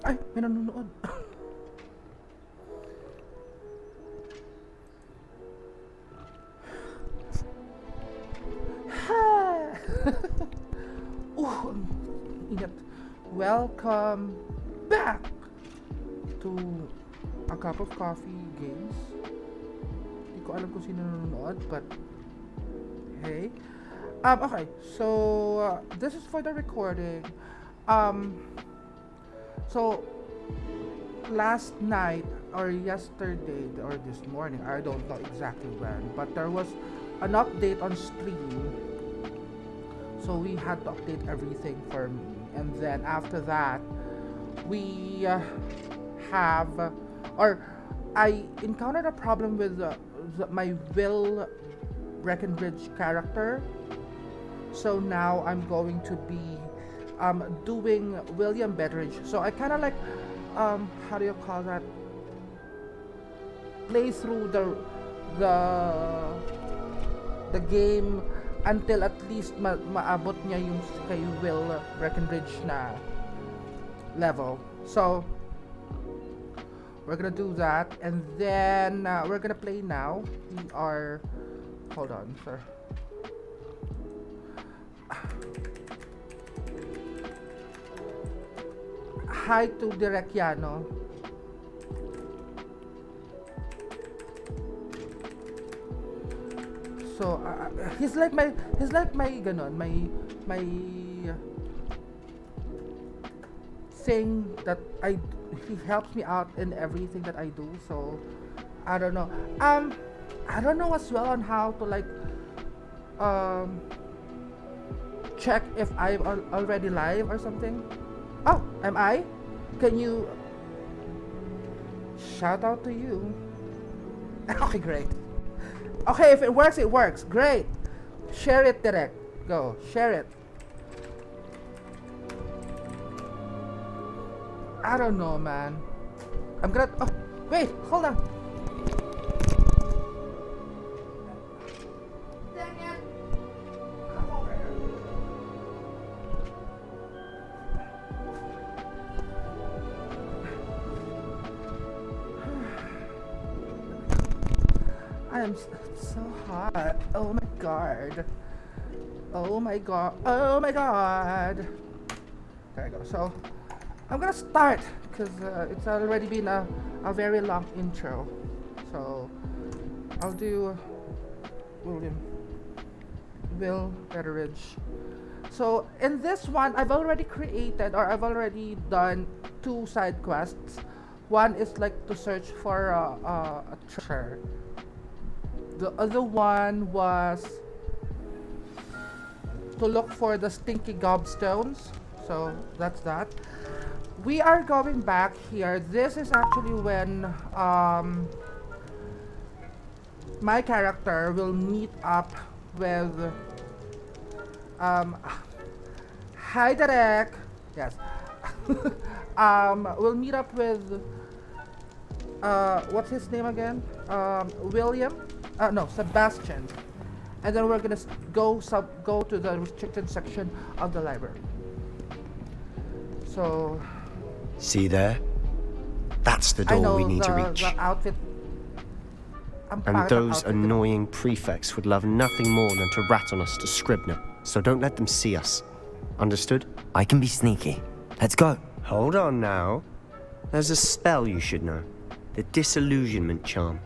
Ay, may nanonood. Ang init. Welcome back to A Cup of Coffee Games. Hindi ko alam kung sino nanonood, but hey. Okay, so this is for the recording. So last night or yesterday or this morning, I don't know exactly when, but there was an update on stream. So we had to update everything for me, and then after that, we I encountered a problem with my Will Breckenridge character. So now I'm going to be doing William Betteridge. So I kind of like how do you call that? Play through the game until at least maabot niya yung kay Will Breckenridge na level. So we're gonna do that, and then we're gonna play now. We are, hold on, sir. Hi to Direk Yano. So he's like my ganon, my thing that he helps me out in everything that I do. So I don't know. I don't know as well on how to like check if I'm already live or something. Oh, am I? Can you shout out to you? Okay, great. Okay, if it works, it works. Great. Share it, direct. Go, share it. I don't know, man. I'm gonna. Oh, wait, hold on. Dang it. Come over here. I am so hot. Oh my god. Oh my god. Oh my god. There I go. So I'm gonna start because it's already been a very long intro. So I'll do Will Betteridge. So in this one, I've already done 2 side quests. One is like to search for a treasure. The other one was to look for the stinky gobstones. So that's that. We are going back here. This is actually when my character will meet up with hi Derek. Yes. We'll meet up with what's his name again? William? No, Sebastian. And then we're gonna go to the restricted section of the library. So see there? That's the door we need to reach. The outfit. And those annoying prefects would love nothing more than to rat on us to Scribner. So don't let them see us. Understood? I can be sneaky. Let's go. Hold on now. There's a spell you should know. The disillusionment charm.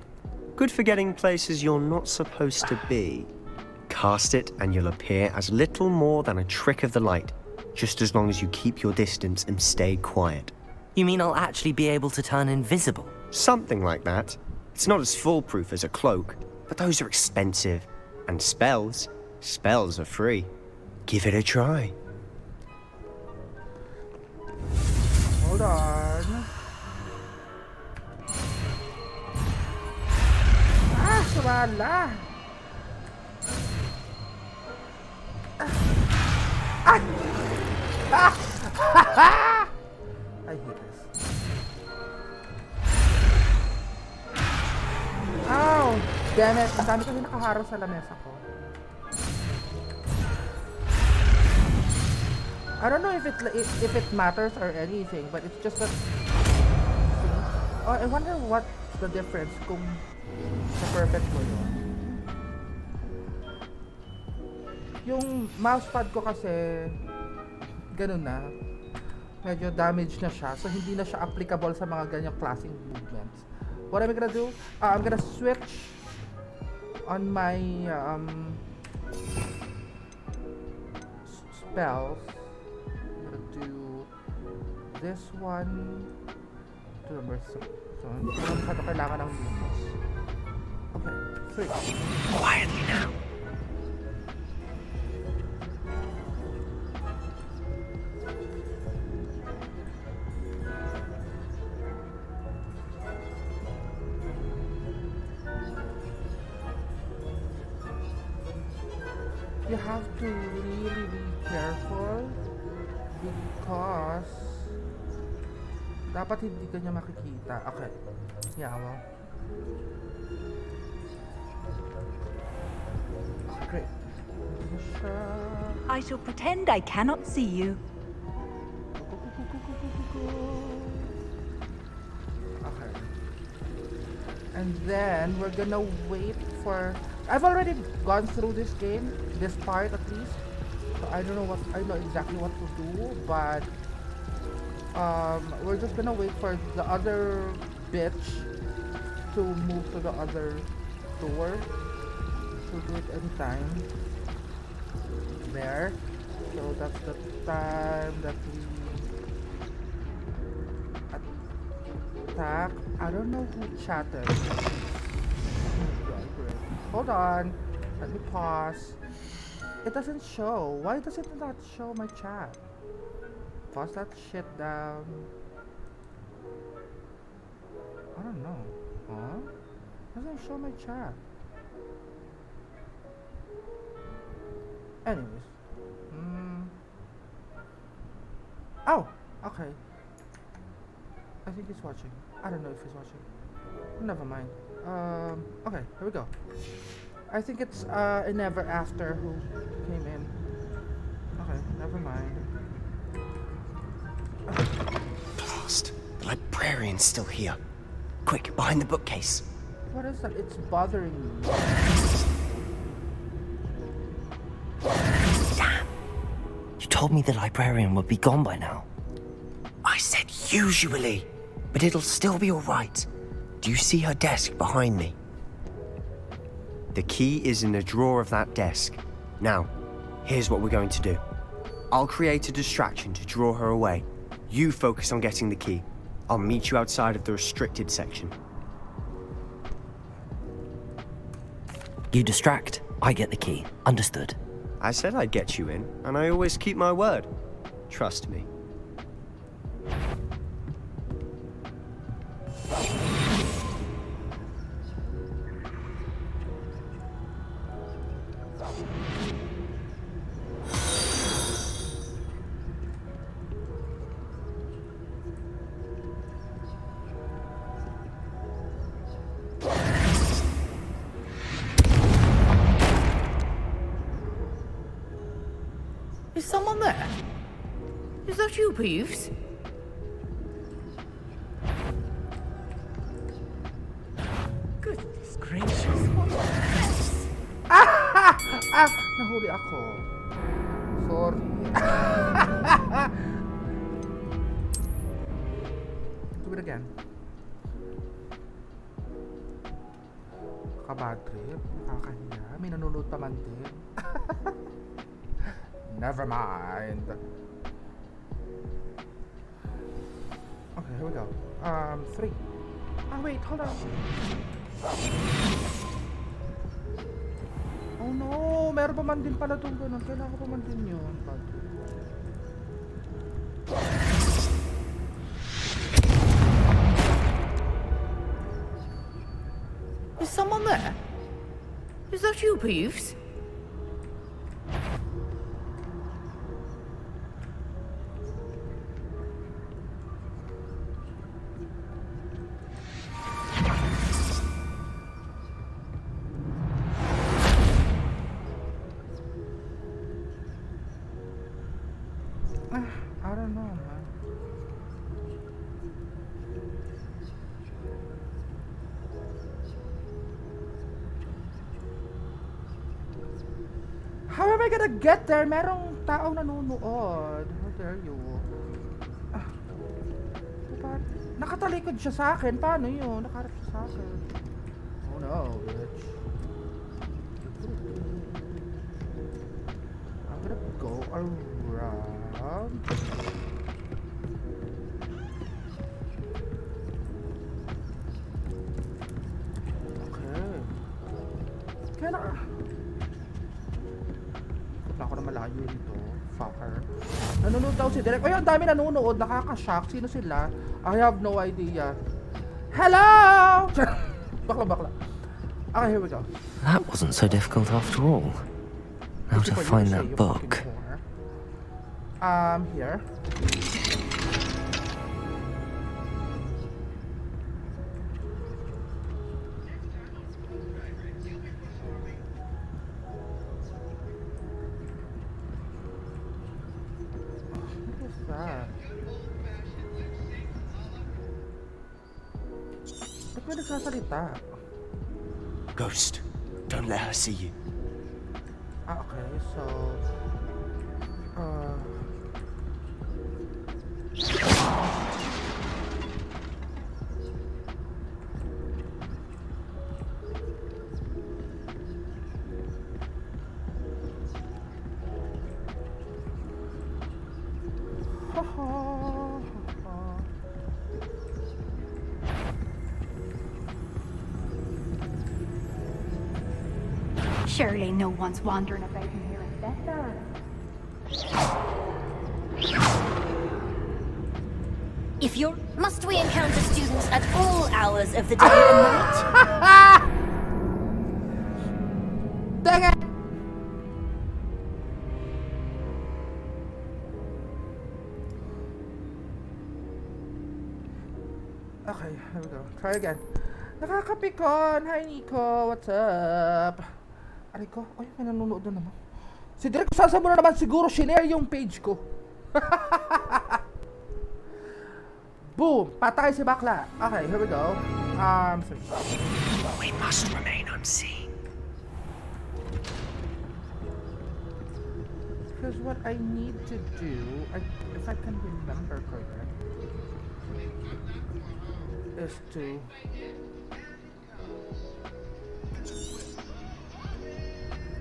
Good for getting places you're not supposed to be. Cast it and you'll appear as little more than a trick of the light, just as long as you keep your distance and stay quiet. You mean I'll actually be able to turn invisible? Something like that. It's not as foolproof as a cloak, but those are expensive. And spells are free. Give it a try. Hold on. Wala. I hate this. Ow! Damn it! Ang dami kasi nakaharap sa lamesa ko. I don't know if it matters or anything, but it's just that. Oh, I wonder what the difference kung sa perfect ko yun. Yung mousepad ko kasi ganun na. Medyo damaged na siya, so hindi na siya applicable sa mga ganyang klaseng movements. What am I gonna do? I'm gonna switch on my spells. I'm gonna do this one to number 3. So, hindi ko masyado kailangan ng lumos. Okay, 3. Quietly now. You have to really be careful because dapat hindi ka niya makikita. Okay. Yeah, well. Okay, great. I shall pretend I cannot see you. Okay. And then we're gonna wait for. I've already gone through this game, this part at least. So I know exactly what to do, but we're just gonna wait for the other bitch to move to the other door. To do it anytime. There. So that's the time that we attack. I don't know who chatted. Hold on. Let me pause. It doesn't show. Why does it not show my chat? Pause that shit down. I don't know. Huh? Doesn't show my chat. Anyways. Oh! Okay. I think he's watching. I don't know if he's watching. Never mind. Okay, here we go. I think it's a Never After who came in. Okay, never mind. Blast. The librarian's still here. Quick, behind the bookcase. What is that? It's bothering me. Damn. You told me the librarian would be gone by now. I said usually, but it'll still be all right. Do you see her desk behind me? The key is in the drawer of that desk. Now, here's what we're going to do. I'll create a distraction to draw her away. You focus on getting the key. I'll meet you outside of the restricted section. You distract, I get the key. Understood. I said I'd get you in, and I always keep my word. Trust me. Is someone there? Is that you, Peeves? Goodness gracious, what a mess. Nahuli ako. Sorry. Do it again. Kabad trip. Nakakahiya. May nanonood pa man din. Never mind. Okay, here we go. 3. Ah, wait, hold on. Oh no, meron pa man din pala itong ganun. Kailangan ko pa man din yun. Is someone there? Is that you, Peeves? I don't know, man. How am I gonna get there? Merong taong nanonood. How dare you? Nakatalikod siya sa akin. Paano yun? Nakaharap siya sa akin. Oh no, bitch. I'm gonna go around. Okay. Kaya wala ko na malayo dito. Fucker. Nanonood daw si Derek. Ay, ang dami nanonood. Nakaka-shock. Sino sila? I have no idea. Hello! Bakla. Okay, here we go. That wasn't so difficult after all. Now to find that book. Here. What is that? Ba't may nagsasalita? Ghost, don't let her see you. Okay, so... Surely no one's wandering about in here in better. If you're... Must we encounter students at all hours of the day and night? Dang it! Okay, here we go. Try again. Nakakapikon! Hi, Nico! What's up? Aray ko. Ay, may nanonood na naman. Si Derek, saan mo na naman siguro shinare yung page ko. Boom! Patay si bakla. Okay, here we go. We must remain unseen. Because what I need to do, if I can remember correctly, is to...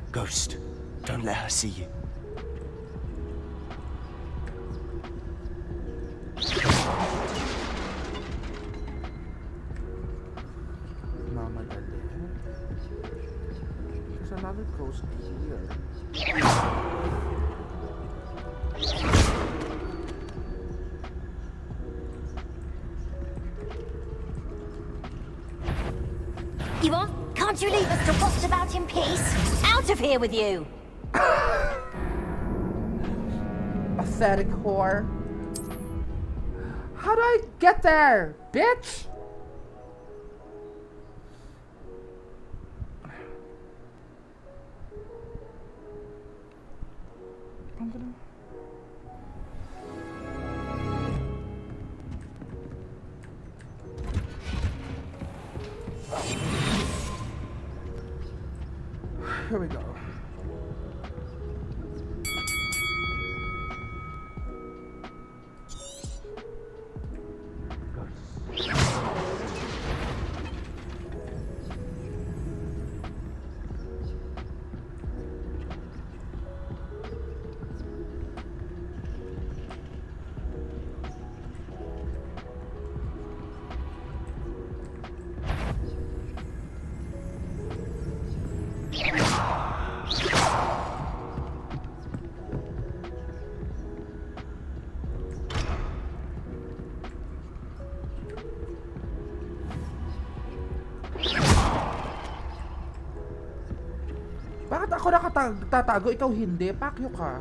Ghost, don't let her see you. Mama Dali. There's another ghost here. Yvonne, can't you leave us to rust about in peace? Out of here with you! Pathetic whore. How do I get there, bitch? I'm gonna... Here we go. Bakit ako nakatatago, ikaw hindi? Pakyo ka.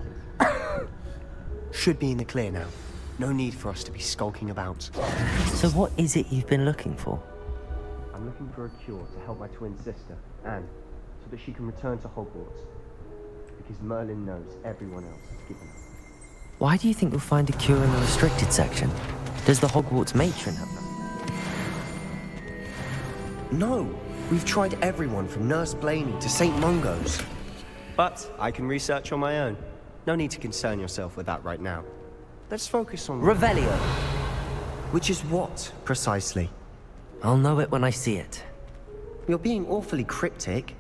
Should be in the clear now. No need for us to be skulking about. So what is it you've been looking for? I'm looking for a cure to help my twin sister, Anne, so that she can return to Hogwarts. Because Merlin knows everyone else has given up. Why do you think you'll find a cure in the restricted section? Does the Hogwarts matron have them? No, we've tried everyone from Nurse Blaney to St. Mungo's. But I can research on my own. No need to concern yourself with that right now. Let's focus on... Revelio. Which is what, precisely? I'll know it when I see it. You're being awfully cryptic.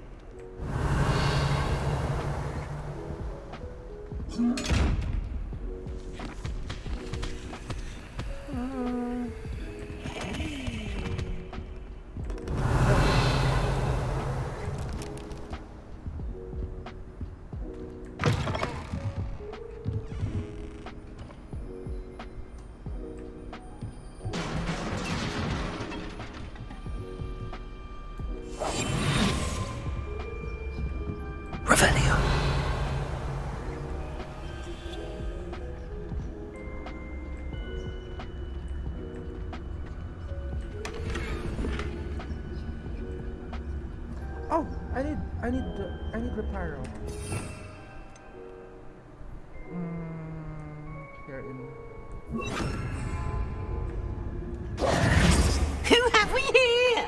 Revelio. Oh, I need reparo. Here in. Who have we here?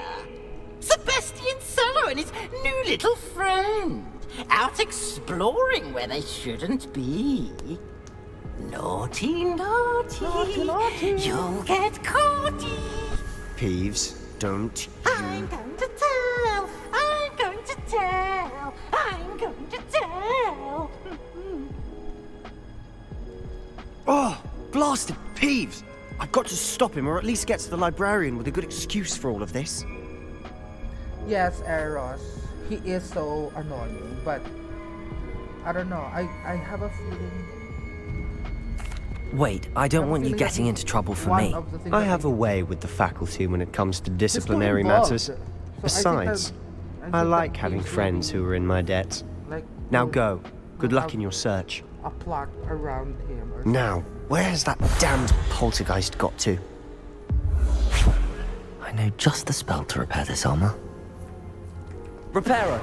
Sebastian Solo and his new little friend. Out exploring where they shouldn't be. Naughty, naughty. Naughty, naughty. You'll get caughty. Peeves, don't you... I'm going to tell. I'm going to tell. I'm going to tell. Oh, blasted Peeves! I've got to stop him, or at least get to the librarian with a good excuse for all of this. Yes, Eros. He is so annoying, but I don't know. I have a feeling. Wait, I don't I'm want you feeling getting that into trouble for one me. of the things I that have a way with the faculty when it comes to Just disciplinary got involved. matters. So I think Besides, that- I think like that having he's friends really, who are in my debt. like, Now will- go. Good will luck have in your search. A plot around him. Or Now, where's that damned poltergeist got to? I know just the spell to repair this armor. Reparo.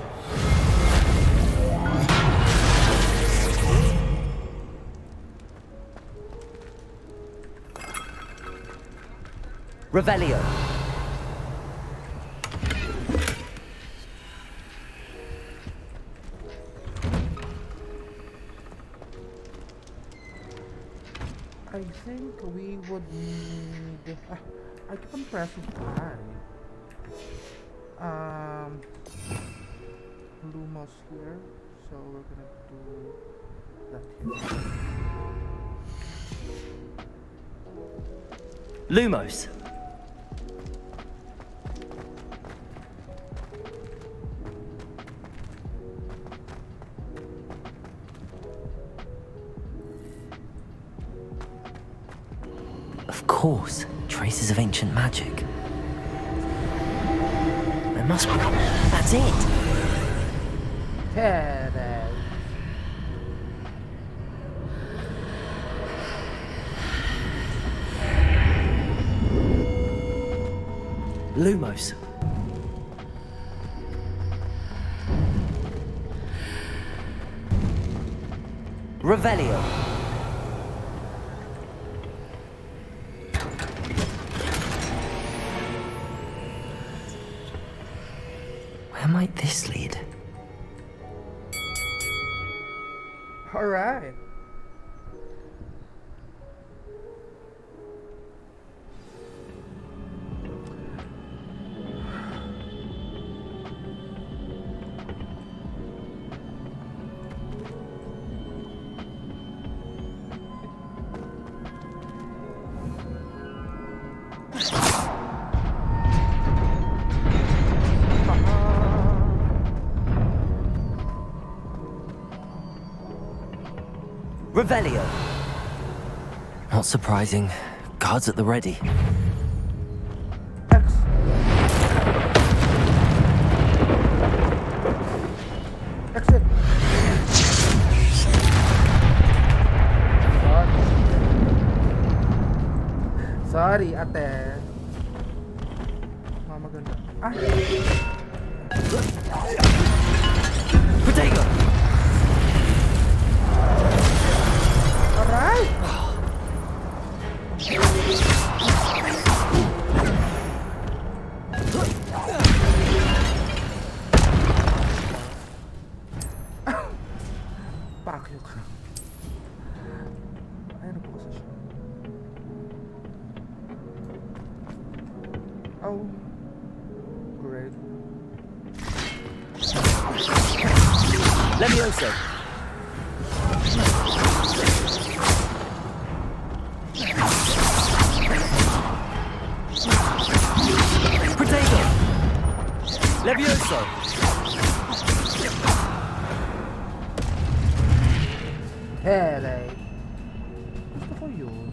Revelio. I think we would need. I keep on pressing I. Lumos here, so we're gonna do that here. Lumos. Of course, traces of ancient magic. There must be. That's it! There it is. Lumos. Revelio. Where might this lead? All right. Revelio. Not surprising. Guards at the ready. X. Exit. Sorry, ate. Mama ganda. Ah. Protego! Alright. Pakyo ka. Ayun po kasi siya. Oh. Great. Levioso. Potato. Levioso. Hele. Gusto ko yun.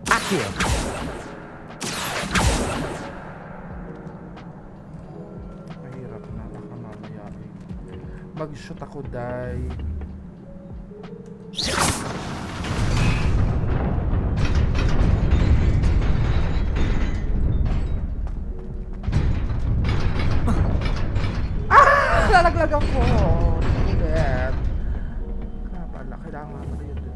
Accio. Mahirap na. Baka mamaya eh. Mag-shoot ako, die. Lalaglag ako. Ulit. Kaya pala, kailangan pala yun din.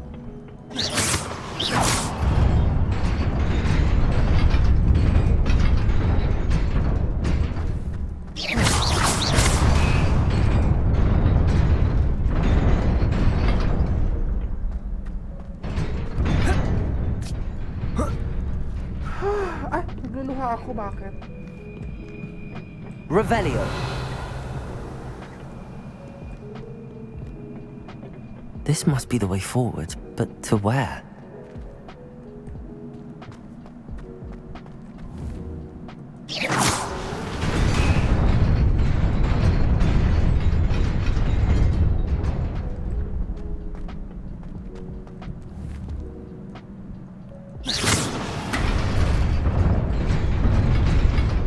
Ay, nagluluha ako. Bakit? Revelio. This must be the way forward, but to where?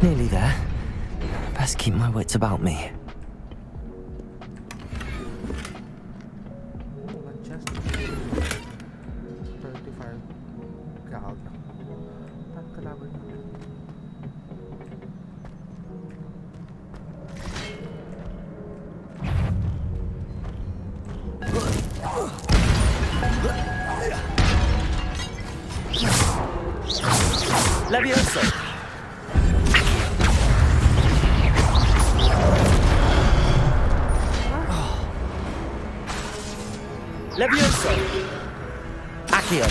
Nearly there. Best keep my wits about me. Just 35 gold. Paano kalaban yun? Levioso. Levioso. Accio.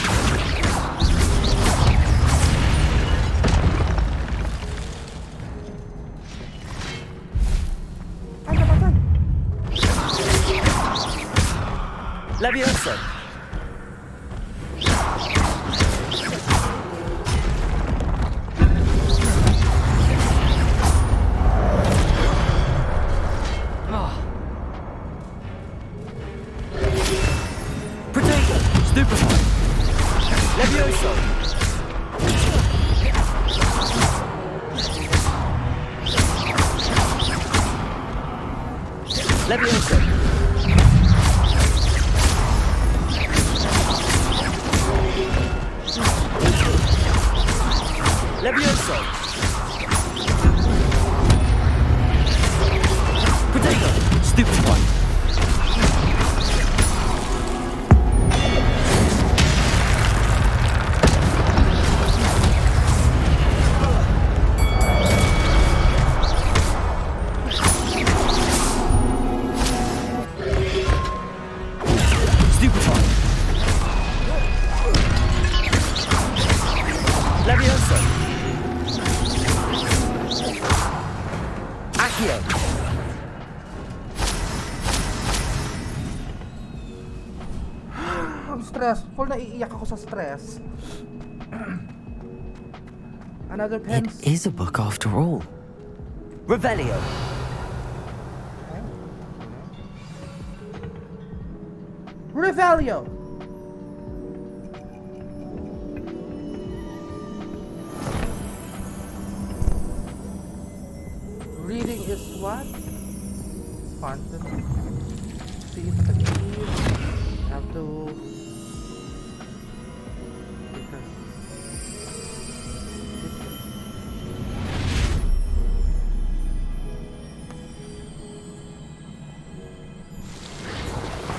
Ay, napatay! Levioso. Potato. Stupefy. Levioso. Levioso. Levioso. Potato. Stupefy. Stupefy. Levioso. Accio. Ang stress. Full naiiyak ako sa stress. Another pen. It is a book after all. Revelio. Revelio! Reading is what? Fun to know. See if the keys have to...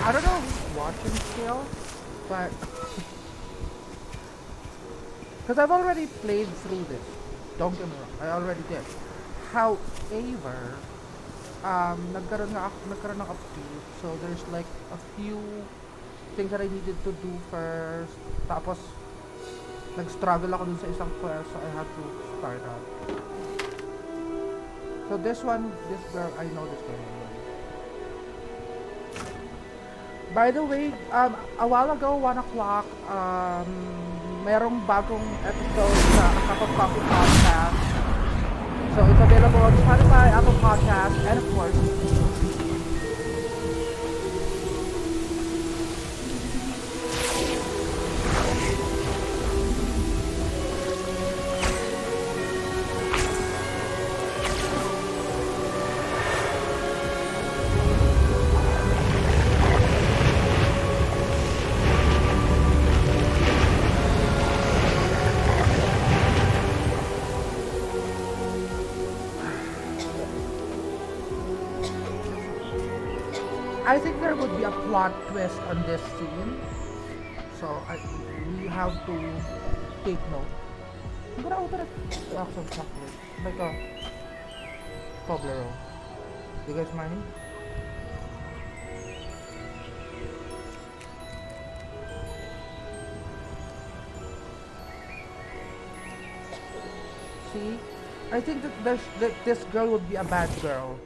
I don't know watching skill, but because I've already played through this. Don't get me wrong, I already did. However, nagkaroon ng update. So there's like a few things that I needed to do first. Tapos nag-struggle ako dun sa isang quest, so I had to start out. So this girl, I know this girl. By the way, a while ago, 1 o'clock, merong bagong episode sa A Cup of Coffee podcast. So it's available on Spotify, Apple Podcasts, and of course, I think there would be a plot twist on this scene. So we have to take note. I'm gonna open a box of chocolate. Like a Toblerone. Do you guys mind? See? I think that this girl would be a bad girl.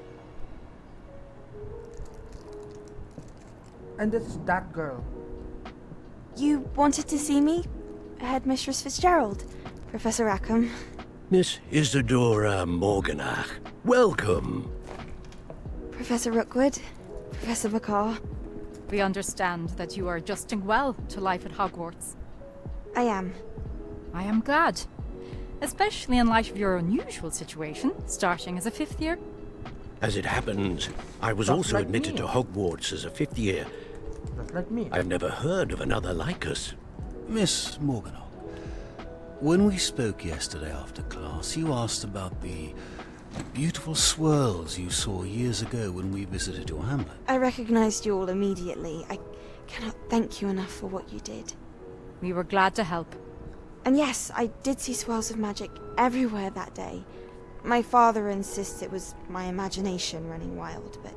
And this is that girl. You wanted to see me? Headmistress Fitzgerald, Professor Rackham. Miss Isadora Morganach, welcome. Professor Rookwood, Professor McCaw. We understand that you are adjusting well to life at Hogwarts. I am. I am glad. Especially in light of your unusual situation, starting as a 5th year. As it happens, I was Just also like admitted me. to Hogwarts as a 5th year. Just like me. I've never heard of another like us. Miss Morganach, when we spoke yesterday after class, you asked about the beautiful swirls you saw years ago when we visited your hamlet. I recognized you all immediately. I cannot thank you enough for what you did. We were glad to help. And yes, I did see swirls of magic everywhere that day. My father insists it was my imagination running wild, but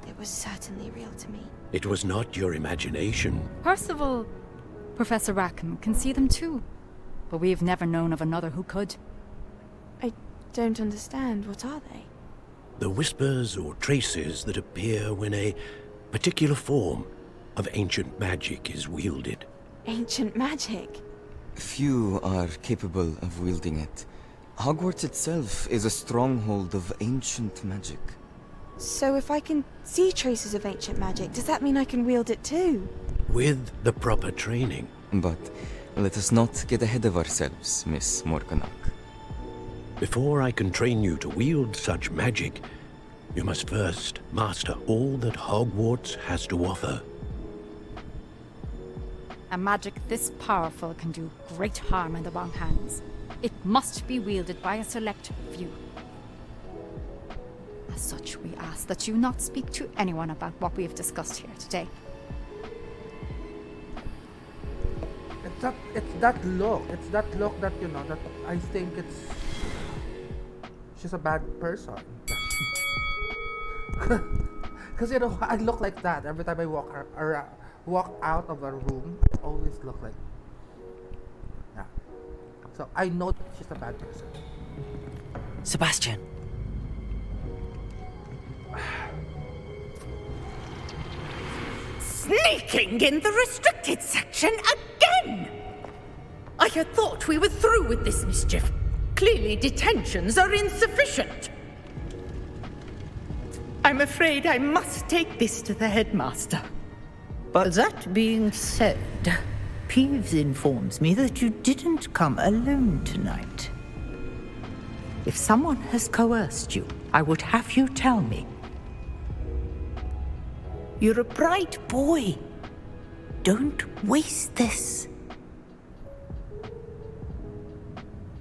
it was certainly real to me. It was not your imagination. Percival, Professor Rackham can see them too. But we've never known of another who could. I don't understand. What are they? The whispers or traces that appear when a particular form of ancient magic is wielded. Ancient magic? Few are capable of wielding it. Hogwarts itself is a stronghold of ancient magic. So if I can see traces of ancient magic, does that mean I can wield it too? With the proper training. But let us not get ahead of ourselves, Miss Morganach. Before I can train you to wield such magic, you must first master all that Hogwarts has to offer. A magic this powerful can do great harm in the wrong hands. It must be wielded by a select few. As such, we ask that you not speak to anyone about what we have discussed here today. It's that look. It's that look that, you know, that I think she's a bad person. Because, you know, I look like that every time I walk out of a room. I always look like, yeah. So I know she's a bad person. Sebastian. Sneaking in the restricted section again! I had thought we were through with this mischief. Clearly detentions are insufficient. I'm afraid I must take this to the headmaster. But that being said, Peeves informs me that you didn't come alone tonight. If someone has coerced you, I would have you tell me. You're a bright boy. Don't waste this.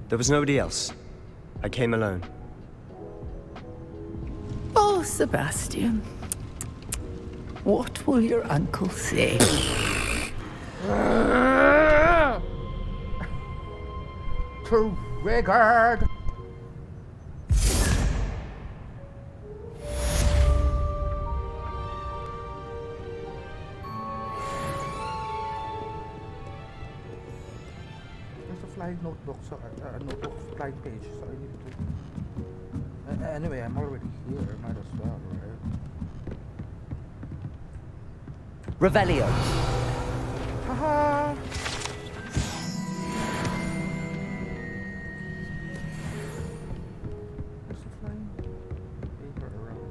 There was nobody else. I came alone. Oh, Sebastian. What will your uncle say? Triggered. flying notebook, so notebook flying page, so I need to. Anyway, I'm already here. Might as well, right? Revelio. Haha. Where's the flying paper around?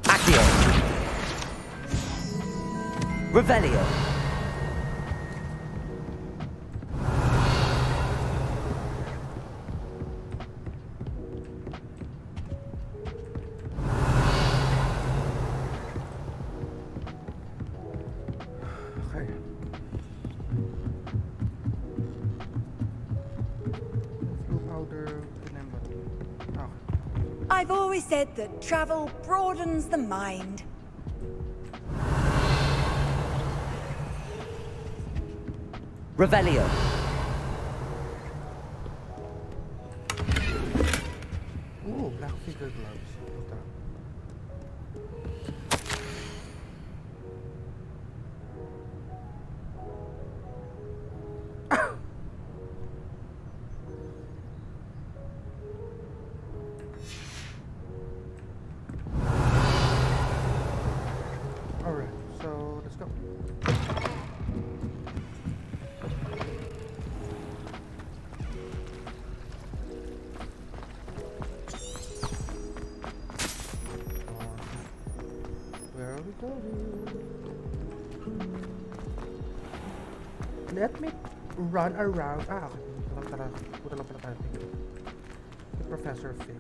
Accio. Revelio. Okay. Blue powder, remember. Oh. I've always said that travel broadens the mind. Revelio. Ooh, black figure gloves. Puta. Alright, so let's go. Where are we going? Let me run around. Put lang pala tayo. The Professor Fig.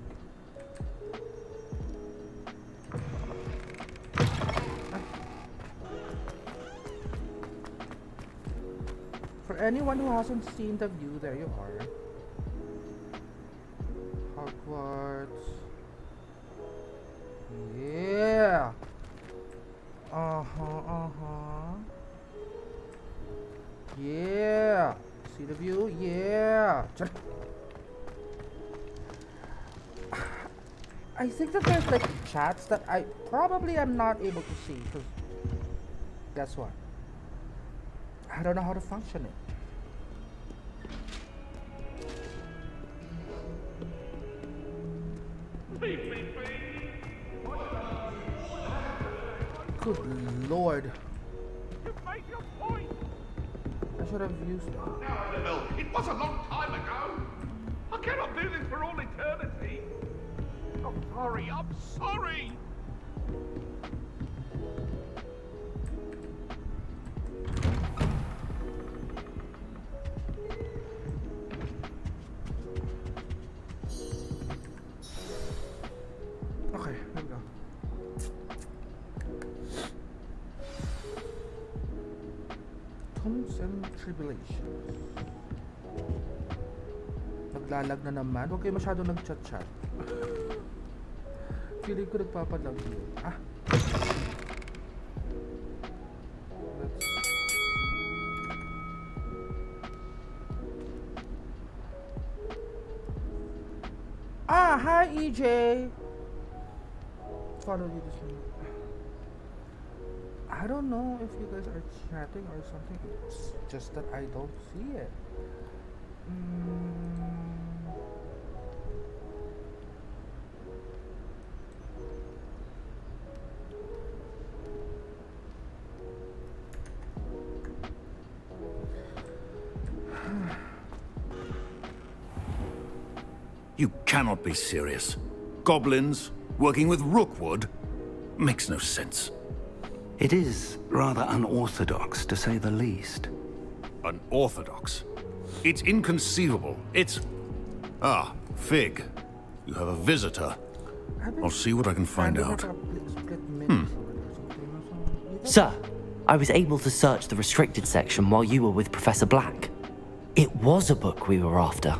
For anyone who hasn't seen the view, there you are. Hogwarts. Yeah. Yeah. See the view? Yeah. I think that there's like chats that I probably am not able to see because guess what? I don't know how to function it. Good lord. You made your point. I should have used it. No, it was a long time ago. I cannot do this for all eternity. I'm sorry, I'm sorry. Okay, here we go. Tombs and Tribulations. Naglalag na naman. Huwag kayo masyado nag-chat-chat. Feeling ko nagpapalag yun. Hi EJ! Follow you this one. I don't know if you guys are chatting or something. It's just that I don't see it. You cannot be serious. Goblins working with Rookwood makes no sense. It is rather unorthodox, to say the least. Unorthodox? It's inconceivable. It's... Ah, Fig. You have a visitor. I'll see what I can find out. Sir, I was able to search the restricted section while you were with Professor Black. It was a book we were after.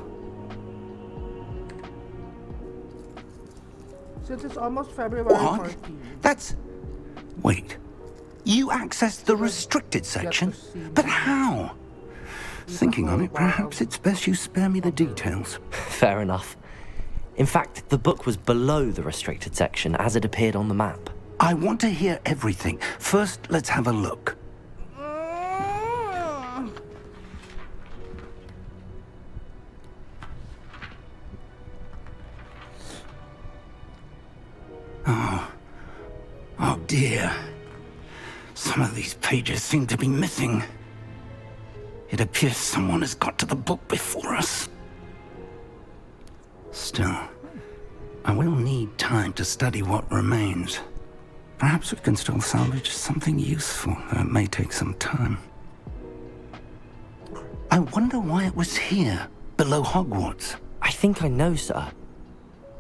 Since it's almost February What? 14th. That's... Wait. You accessed the restricted section? But how? Thinking on it, perhaps it's best you spare me the details. Fair enough. In fact, the book was below the restricted section as it appeared on the map. I want to hear everything. First, let's have a look. Oh dear. Some of these pages seem to be missing. It appears someone has got to the book before us. Still, I will need time to study what remains. Perhaps we can still salvage something useful, though it may take some time. I wonder why it was here, below Hogwarts. I think I know, sir.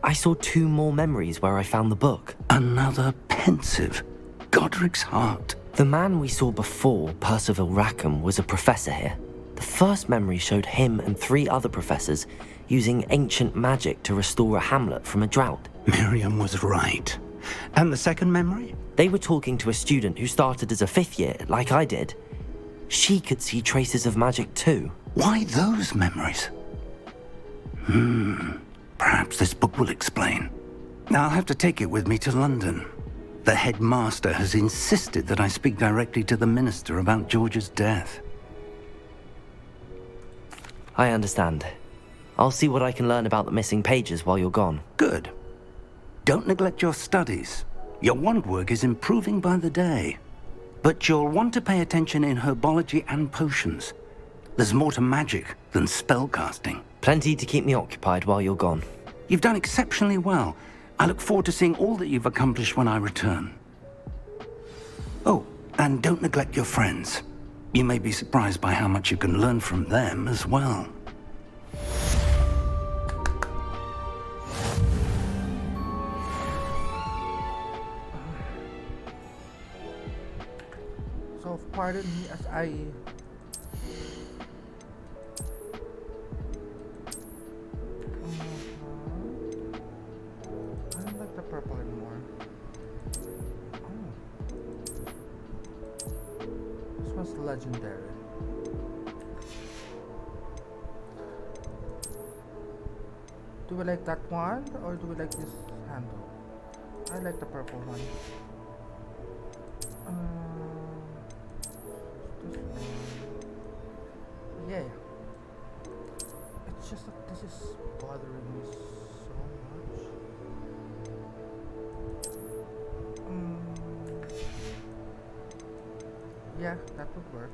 I saw 2 more memories where I found the book. Another pensive. Godric's heart. The man we saw before, Percival Rackham, was a professor here. The first memory showed him and 3 other professors using ancient magic to restore a hamlet from a drought. Miriam was right. And the second memory? They were talking to a student who started as a 5th year, like I did. She could see traces of magic too. Why those memories? Perhaps this book will explain. Now I'll have to take it with me to London. The headmaster has insisted that I speak directly to the minister about George's death. I understand. I'll see what I can learn about the missing pages while you're gone. Good. Don't neglect your studies. Your wand work is improving by the day. But you'll want to pay attention in herbology and potions. There's more to magic than spellcasting. Plenty to keep me occupied while you're gone. You've done exceptionally well. I look forward to seeing all that you've accomplished when I return. Oh, and don't neglect your friends. You may be surprised by how much you can learn from them as well. So, pardon me as I don't like the purple anymore. This one's legendary. Do we like that one or do we like this handle? I like the purple one. This one. Yeah. It's just that this is bothering me so much. Yeah, that would work.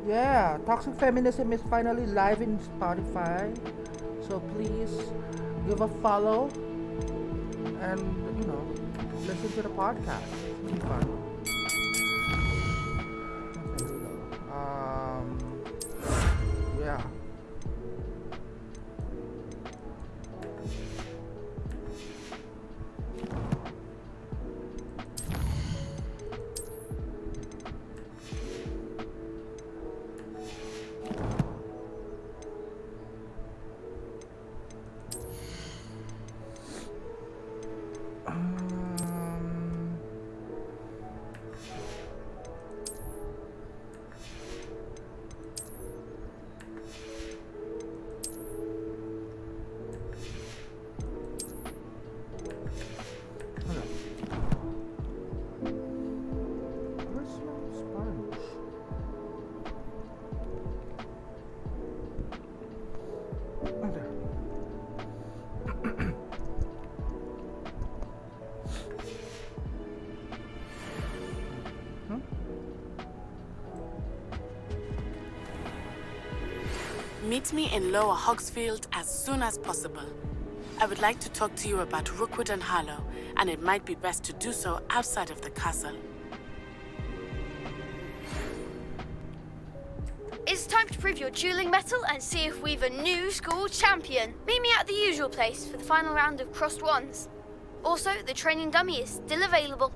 Yeah, Toxic Feminism is finally live in Spotify, so please give a follow and, you know, listen to the podcast. It's really fun. Yeah. Meet me in Lower Hogsfield as soon as possible. I would like to talk to you about Rookwood and Harlow, and it might be best to do so outside of the castle. time to prove your dueling mettle and see if we've a new school champion. Meet me at the usual place for the final round of crossed wands. Also, the training dummy is still available.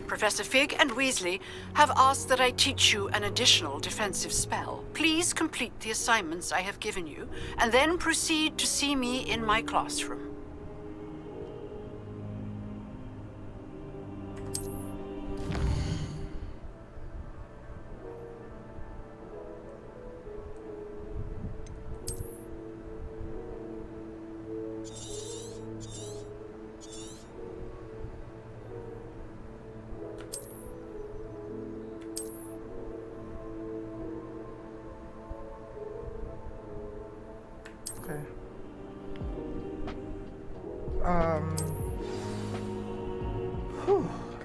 Professor Fig and Weasley have asked that I teach you an additional defensive spell. Please complete the assignments I have given you, and then proceed to see me in my classroom. Okay.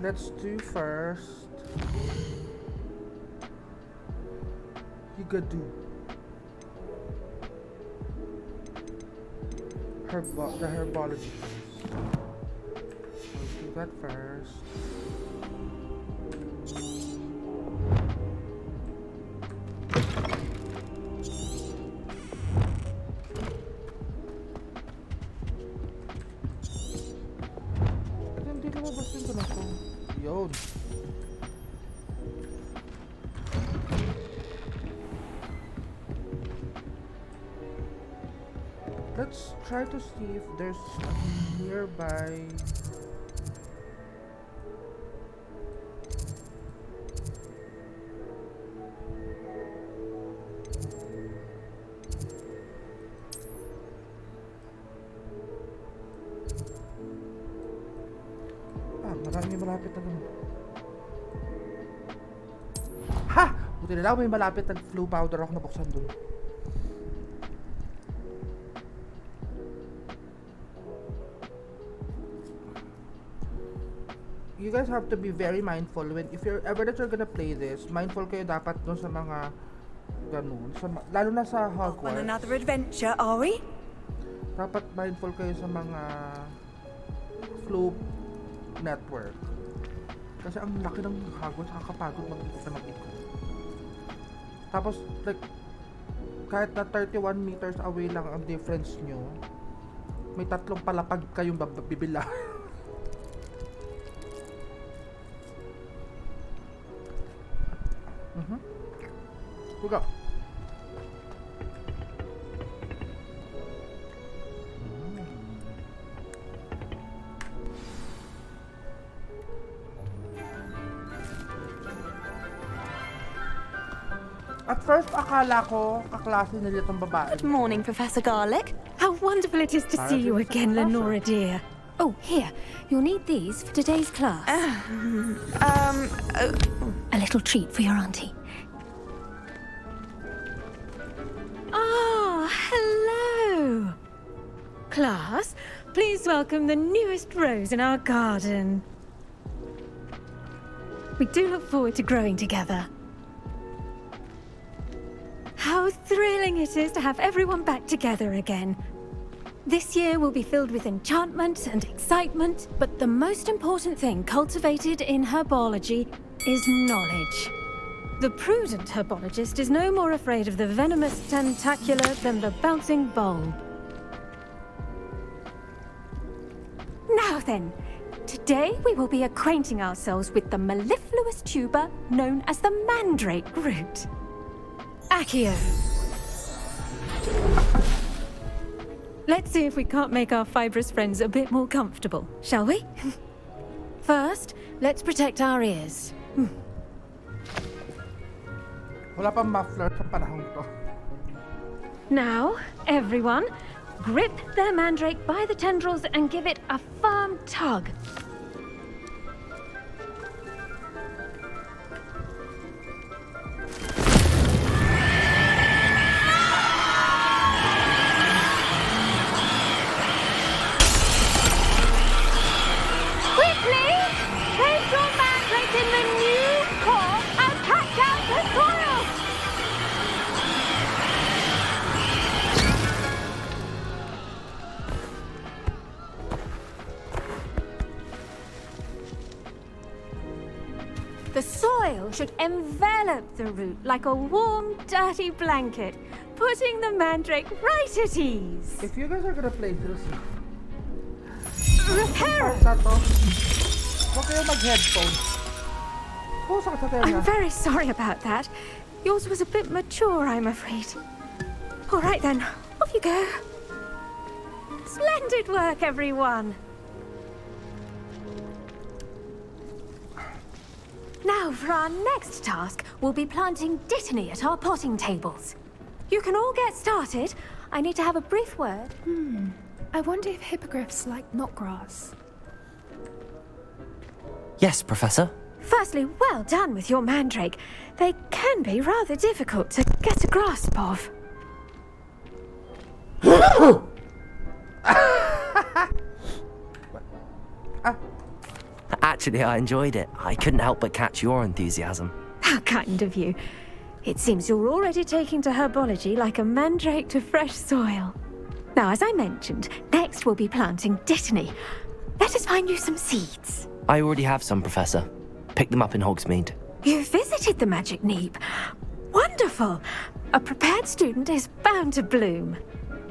Let's do first. You could do the herbology. Let's do that first. Hindi lumabas yung doon ako. Yun. Let's try to see if there's a nearby maraming malapit na ganun. Ha! Buti na lang may malapit na flu powder ako nabuksan dun. You guys have to be very mindful when if you're ever that you're gonna play this, mindful kayo dapat dun sa mga ganun, lalo na sa Hogwarts. On another adventure, are we? Dapat mindful kayo sa mga flu network. Kasi ang laki ng Hogwarts, nakakapagod mag-ikot na mag-ikot. Tapos, like, kahit na 31 meters away lang ang difference nyo, may tatlong palapag kayong bibila. Go. At first, akala ko kaklase nila itong babae. Good morning, Professor Garlick. How wonderful it is to see you again, Lenora dear. Oh, here. You'll need these for today's class. A little treat for your auntie. Ah, hello. Class, please welcome the newest rose in our garden. We do look forward to growing together. How thrilling it is to have everyone back together again. This year will be filled with enchantment and excitement, but the most important thing cultivated in herbology is knowledge. The prudent herbologist is no more afraid of the venomous tentacular than the bouncing bulb. Now then, today we will be acquainting ourselves with the mellifluous tuber known as the mandrake root. Accio. Let's see if we can't make our fibrous friends a bit more comfortable, shall we? First, let's protect our ears. Wala pang muffler sa panahon to. Now, everyone, grip their mandrake by the tendrils and give it a firm tug. Quickly, place your mandrake in the new core and catch out the soil! soil should envelop the root like a warm, dirty blanket, putting the mandrake right at ease. If you guys are gonna play this, Reparo! Huwag kayo mag-headphone. I'm very sorry about that. Yours was a bit mature, I'm afraid. All right then, off you go. Splendid work, everyone. Now, for our next task, we'll be planting dittany at our potting tables. You can all get started. I need to have a brief word. I wonder if hippogriffs like knotgrass. Yes, Professor. Firstly, well done with your mandrake. They can be rather difficult to get a grasp of. Actually, I enjoyed it. I couldn't help but catch your enthusiasm. How kind of you. It seems you're already taking to herbology like a mandrake to fresh soil. Now, as I mentioned, next we'll be planting dittany. Let us find you some seeds. I already have some, Professor. Picked them up in Hogsmeade. You visited the Magic Neep. Wonderful! A prepared student is bound to bloom.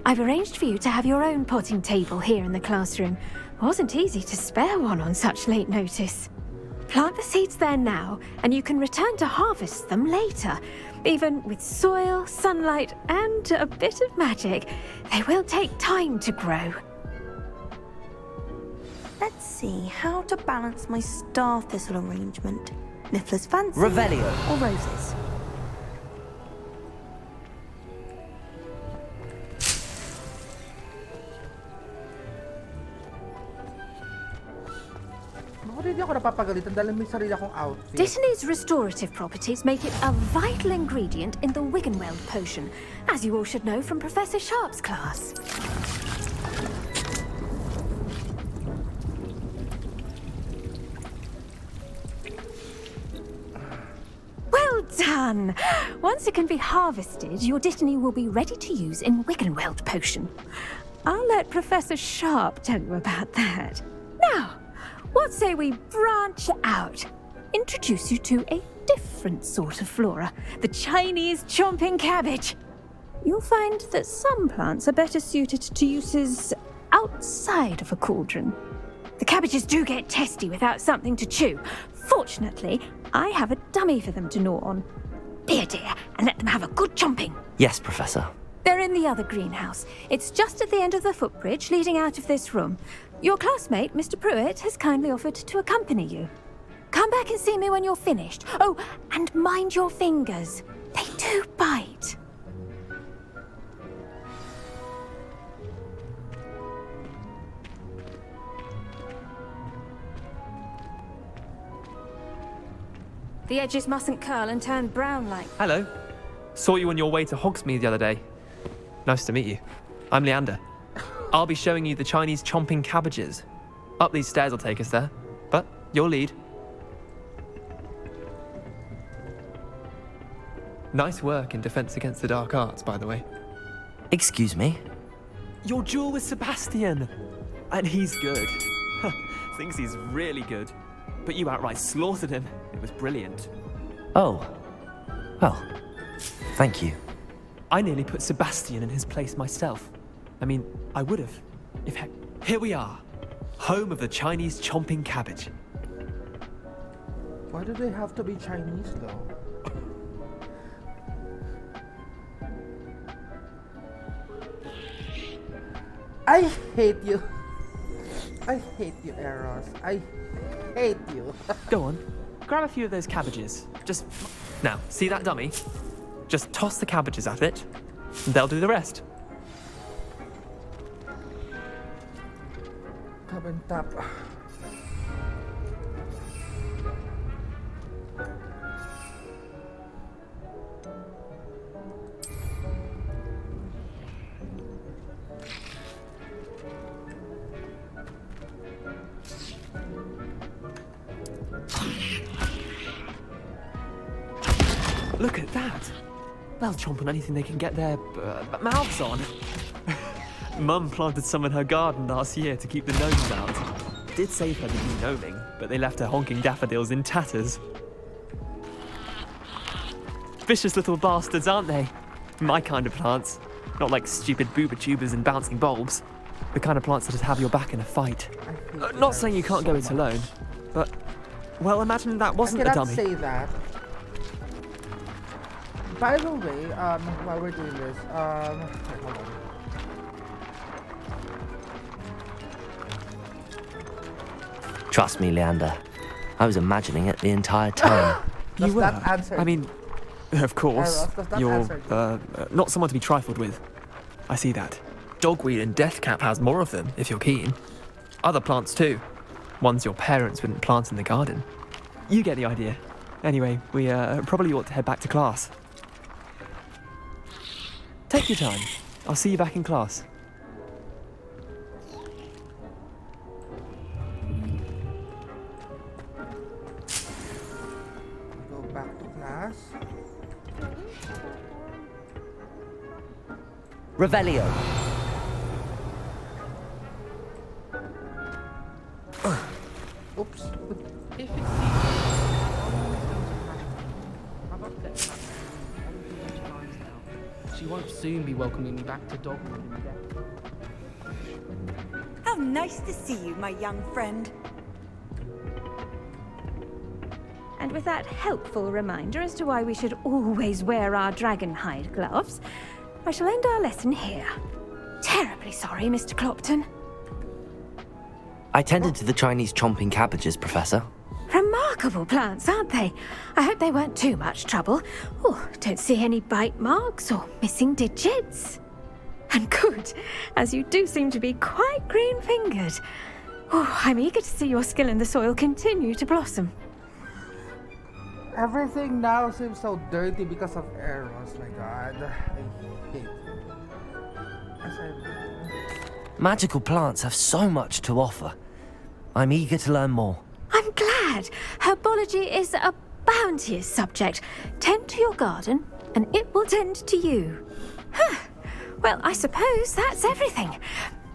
I've arranged for you to have your own potting table here in the classroom. Wasn't easy to spare one on such late notice. Plant the seeds there now, and you can return to harvest them later. Even with soil, sunlight, and a bit of magic, they will take time to grow. Let's see how to balance my star thistle arrangement. Niffler's fancy Revelio. or roses? Hindi ako napapagalitan dahil may sarili akong outfit. Dittany's restorative properties make it a vital ingredient in the Wiggenweld potion, as you all should know from Professor Sharp's class. Well done! Once it can be harvested, your dittany will be ready to use in Wiggenweld potion. I'll let Professor Sharp tell you about that. Now, what say we branch out? Introduce you to a different sort of flora, the Chinese chomping cabbage. You'll find that some plants are better suited to uses outside of a cauldron. The cabbages do get testy without something to chew. Fortunately, I have a dummy for them to gnaw on. Be a dear and let them have a good chomping. Yes, Professor. They're in the other greenhouse. It's just at the end of the footbridge leading out of this room. Your classmate, Mr. Pruitt, has kindly offered to accompany you. Come back and see me when you're finished. Oh, and mind your fingers. They do bite. The edges mustn't curl and turn brown like... Hello. Saw you on your way to Hogsmeade the other day. Nice to meet you. I'm Leander. I'll be showing you the Chinese chomping cabbages. Up these stairs will take us there, but you'll lead. Nice work in Defense Against the Dark Arts, by the way. Excuse me? Your duel with Sebastian! And he's good. Thinks he's really good. But you outright slaughtered him. It was brilliant. Oh. Well, thank you. I nearly put Sebastian in his place myself. I mean, I would have. Here we are. Home of the Chinese chomping cabbage. Why do they have to be Chinese, though? I hate you. I hate you, Eros. I hate you. Go on. Grab a few of those cabbages. Now, see that dummy? Just toss the cabbages at it, and they'll do the rest. Tap and tap. Look at that! They'll chomp on anything they can get their mouths on. Mum planted some in her garden last year to keep the gnomes out. Did save her the gnoming, but they left her honking daffodils in tatters. suspicious little bastards, aren't they? My kind of plants. Not like stupid booba tubers and bouncing bulbs. The kind of plants that'd have your back in a fight. Not saying you can't go it alone, but, well, imagine that wasn't a I dummy. cannot say that. By the way, while we're doing this, wait, hold on. Trust me, Leander. I was imagining it the entire time. Does that answer? I mean, of course. Does that You're answer not someone to be trifled with. I see that. Dogweed and deathcap has more of them, if you're keen. Other plants too. Ones your parents wouldn't plant in the garden. You get the idea. Anyway, we probably ought to head back to class. Take your time. I'll see you back in class. Go back to class. Revelio. Oops. If it's she won't soon be welcoming me back to Dogwood in death. How nice to see you, my young friend. And with that helpful reminder as to why we should always wear our dragon hide gloves, I shall end our lesson here. Terribly sorry, Mr. Clopton. I tended to the Chinese chomping cabbages, Professor. Remarkable plants, aren't they? I hope they weren't too much trouble. Oh, don't see any bite marks or missing digits. And good, as you do seem to be quite green-fingered. Oh, I'm eager to see your skill in the soil continue to blossom. Everything now seems so dirty because of arrows. My God, I hate it. Magical plants have so much to offer. I'm eager to learn more. I'm glad. Herbology is a bounteous subject. Tend to your garden, and it will tend to you. Huh. Well, I suppose that's everything.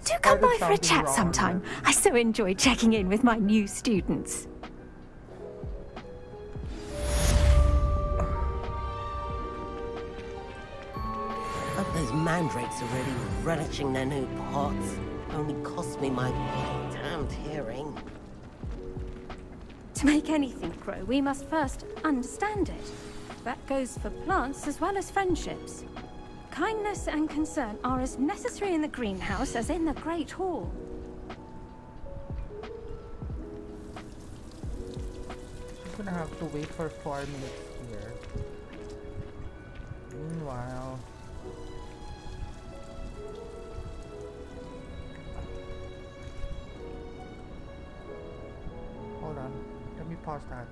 Do come by for a chat sometime. I so enjoy checking in with my new students. Those mandrakes are really relishing their new pots. Only cost me my damned hearing. To make anything grow, we must first understand it. That goes for plants as well as friendships. Kindness and concern are as necessary in the greenhouse as in the Great Hall. I'm gonna have to wait for 4 minutes here. Meanwhile... Hold on. Let me pause that.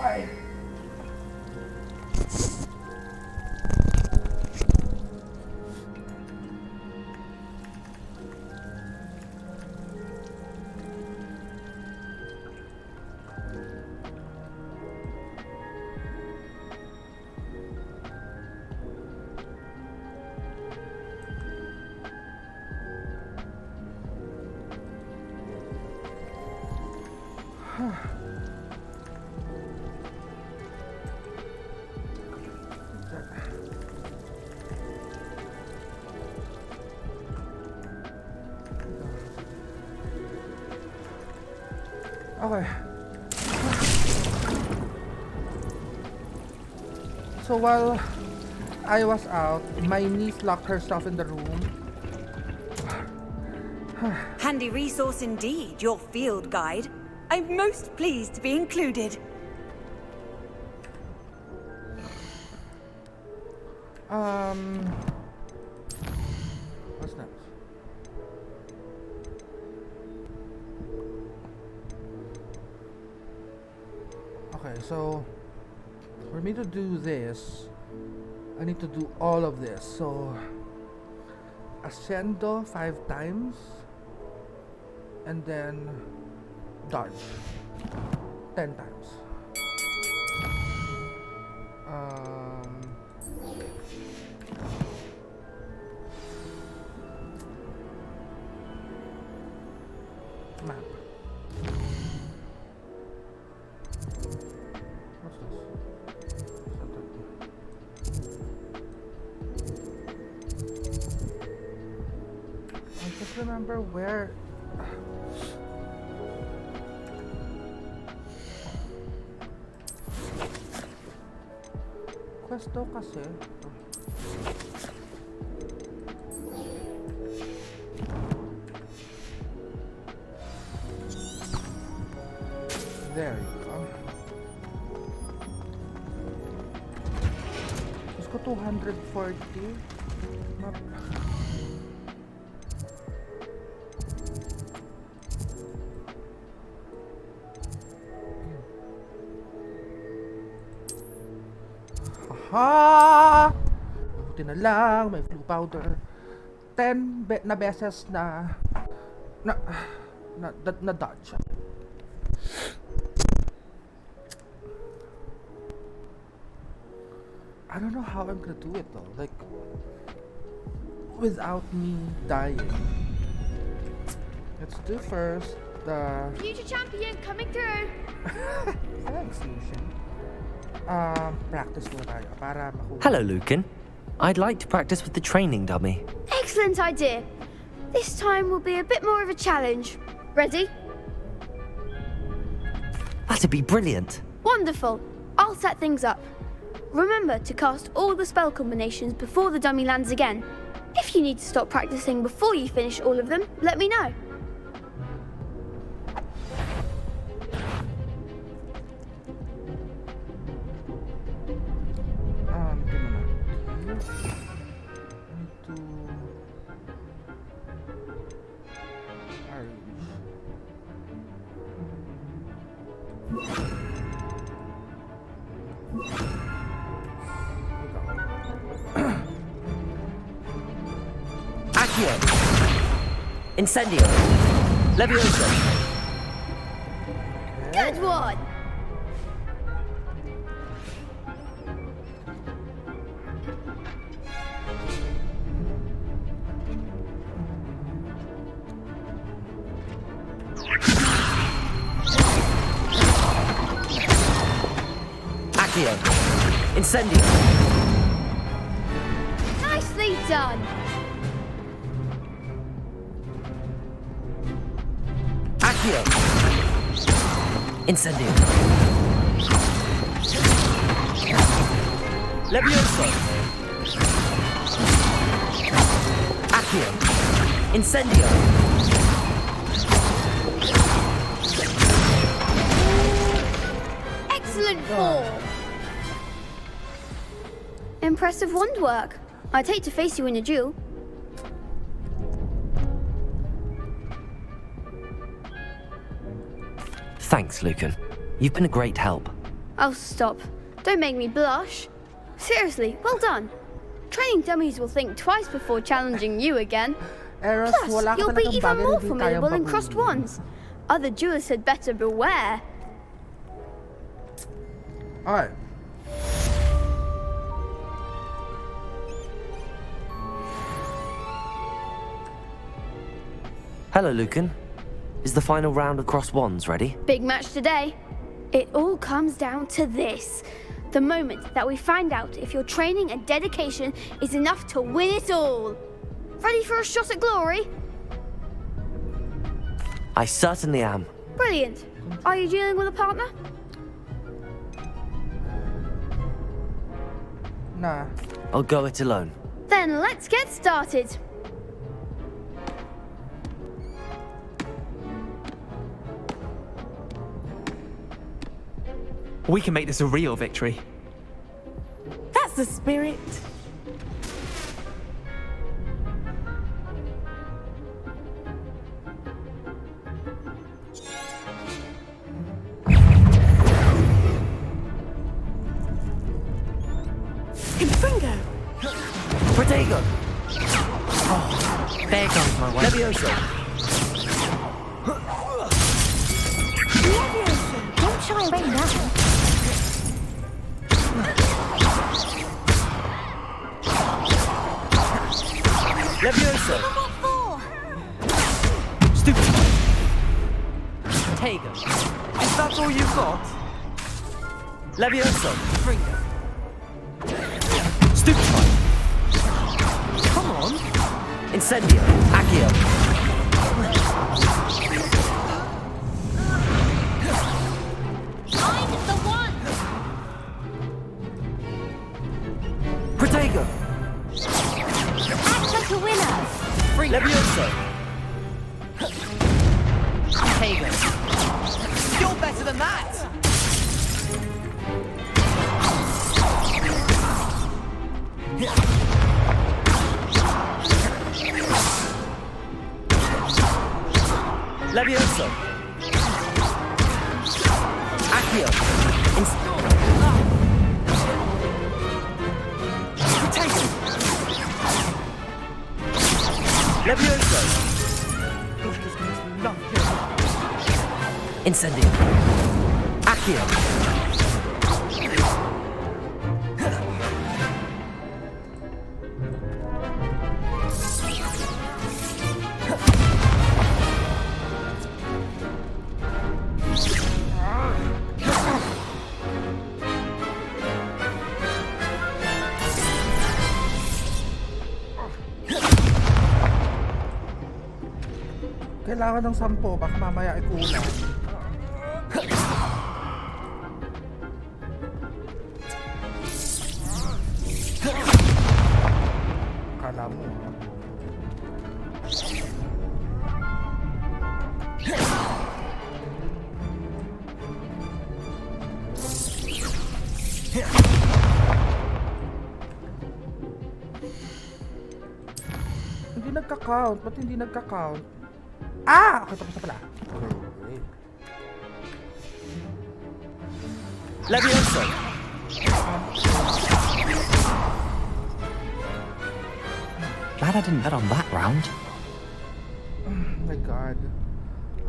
Okay. Okay. So while I was out, my niece locked herself in the room. Handy resource indeed, your field guide. I'm most pleased to be included. What's next? Okay, so for me to do this, I need to do all of this. So ascendo 5 times and then dodge 10 times. Map. What's this? I just remember where. Quest daw kasi. There you go. Let's go 240. Map. Haha! Buti na lang, may flu powder. 10 na beses na dodge. I don't know how I'm gonna do it though, like without me dying. Let's do first the Future champion coming through. Thanks, Lucian. Practice muna tayo para makuha. Hello, Lucan. I'd like to practice with the training dummy. Excellent idea. This time will be a bit more of a challenge. Ready? That'd be brilliant. Wonderful. I'll set things up. Remember to cast all the spell combinations before the dummy lands again. If you need to stop practicing before you finish all of them, let me know. Accio! Incendio! Levioso! Good one! Accio! Incendio! Nicely done! Accio! Incendio! Levioso! Accio! Incendio! Excellent form! Impressive wand work. I'd hate to face you in a duel. Thanks, Lucan. You've been a great help. Oh, stop. Don't make me blush. Seriously, well done. Training dummies will think twice before challenging you again. Eros, Plus, wala ka you'll be talagang even bagay more na di formidable kayang in crossed wands. Other duelists had better beware. Alright. Hello, Lucan. Is the final round of crossed wands ready? Big match today. It all comes down to this. The moment that we find out if your training and dedication is enough to win it all. Ready for a shot at glory? I certainly am. Brilliant. Are you dealing with a partner? Nah. I'll go it alone. Then let's get started. We can make this a real victory. That's the spirit. Confringo! Protego! Oh, there goes my way. Levioso! Leviosa, don't shy away now. Levioso! Stupid! Protego! Is that all you've got? Levioso! Confringo! Stupid! Come on! Incendio! Accio! I'm the one! Protego! Act like a winner! Levioso! Protego! You're better than that! Levioso! Accio! Protego! Levioso! Incendio! Accio! Kailangan ng 10, baka mamaya ay kulang. Kala mo. Hindi nagka-count. Ba't hindi nagka-count? Ah! Okay, tapos na pala. Okay. Levioso! Glad I didn't bet on that round. Oh my god.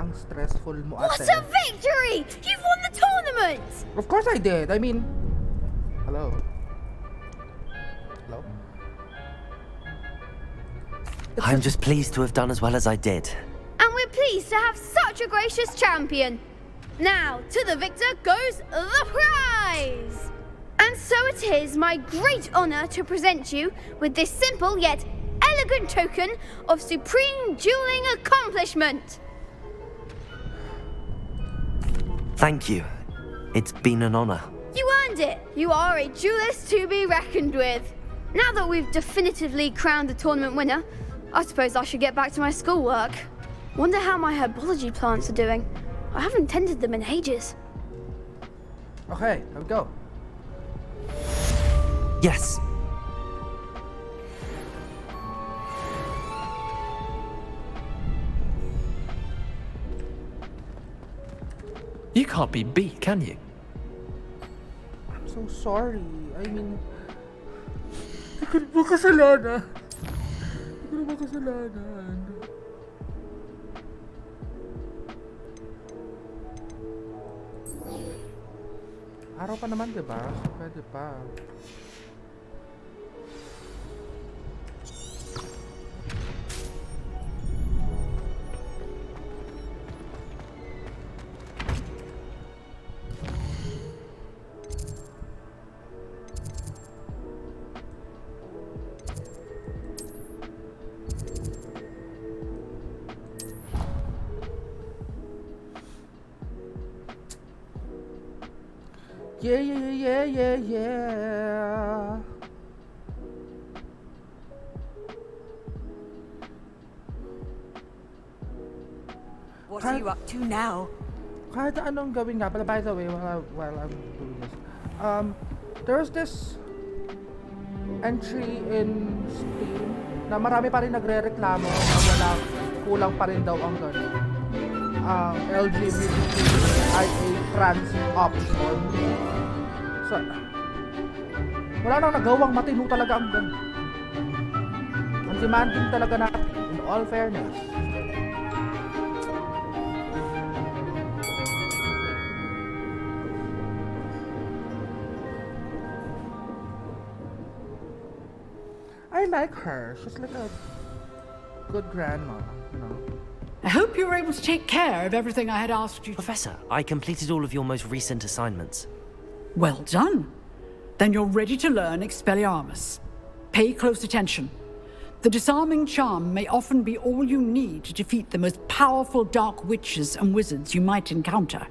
Ang stressful mo, ate. What a victory! You've won the tournament! Of course I did. I mean... Hello? Hello? I'm just pleased to have done as well as I did. And we're pleased to have such a gracious champion. Now, to the victor goes the prize! And so it is my great honor to present you with this simple yet elegant token of supreme dueling accomplishment. Thank you. It's been an honor. You earned it. You are a duelist to be reckoned with. Now that we've definitively crowned the tournament winner, I suppose I should get back to my schoolwork. Wonder how my herbology plants are doing. I haven't tended them in ages. Okay, here we go. Yes. You can't be beat, can you? so sorry. I mean, hindi ko naman kasalanan. Araw pa naman, diba? So, pwede pa. Yeah. What are you up to now? Kahit anong gawin nga pala, by the way, while I'm doing this, there's this entry in Steam na marami pa rin nagre-reklamo na kulang pa rin daw ang LGBTQIA trans option. So, wala nang nagawang matino talaga ang demanding talaga natin, in all fairness. I like her. She's like a good grandma, you know. I hope you were able to take care of everything I had asked you to. Professor, I completed all of your most recent assignments. Well done. Then you're ready to learn Expelliarmus. Pay close attention. The disarming charm may often be all you need to defeat the most powerful dark witches and wizards you might encounter.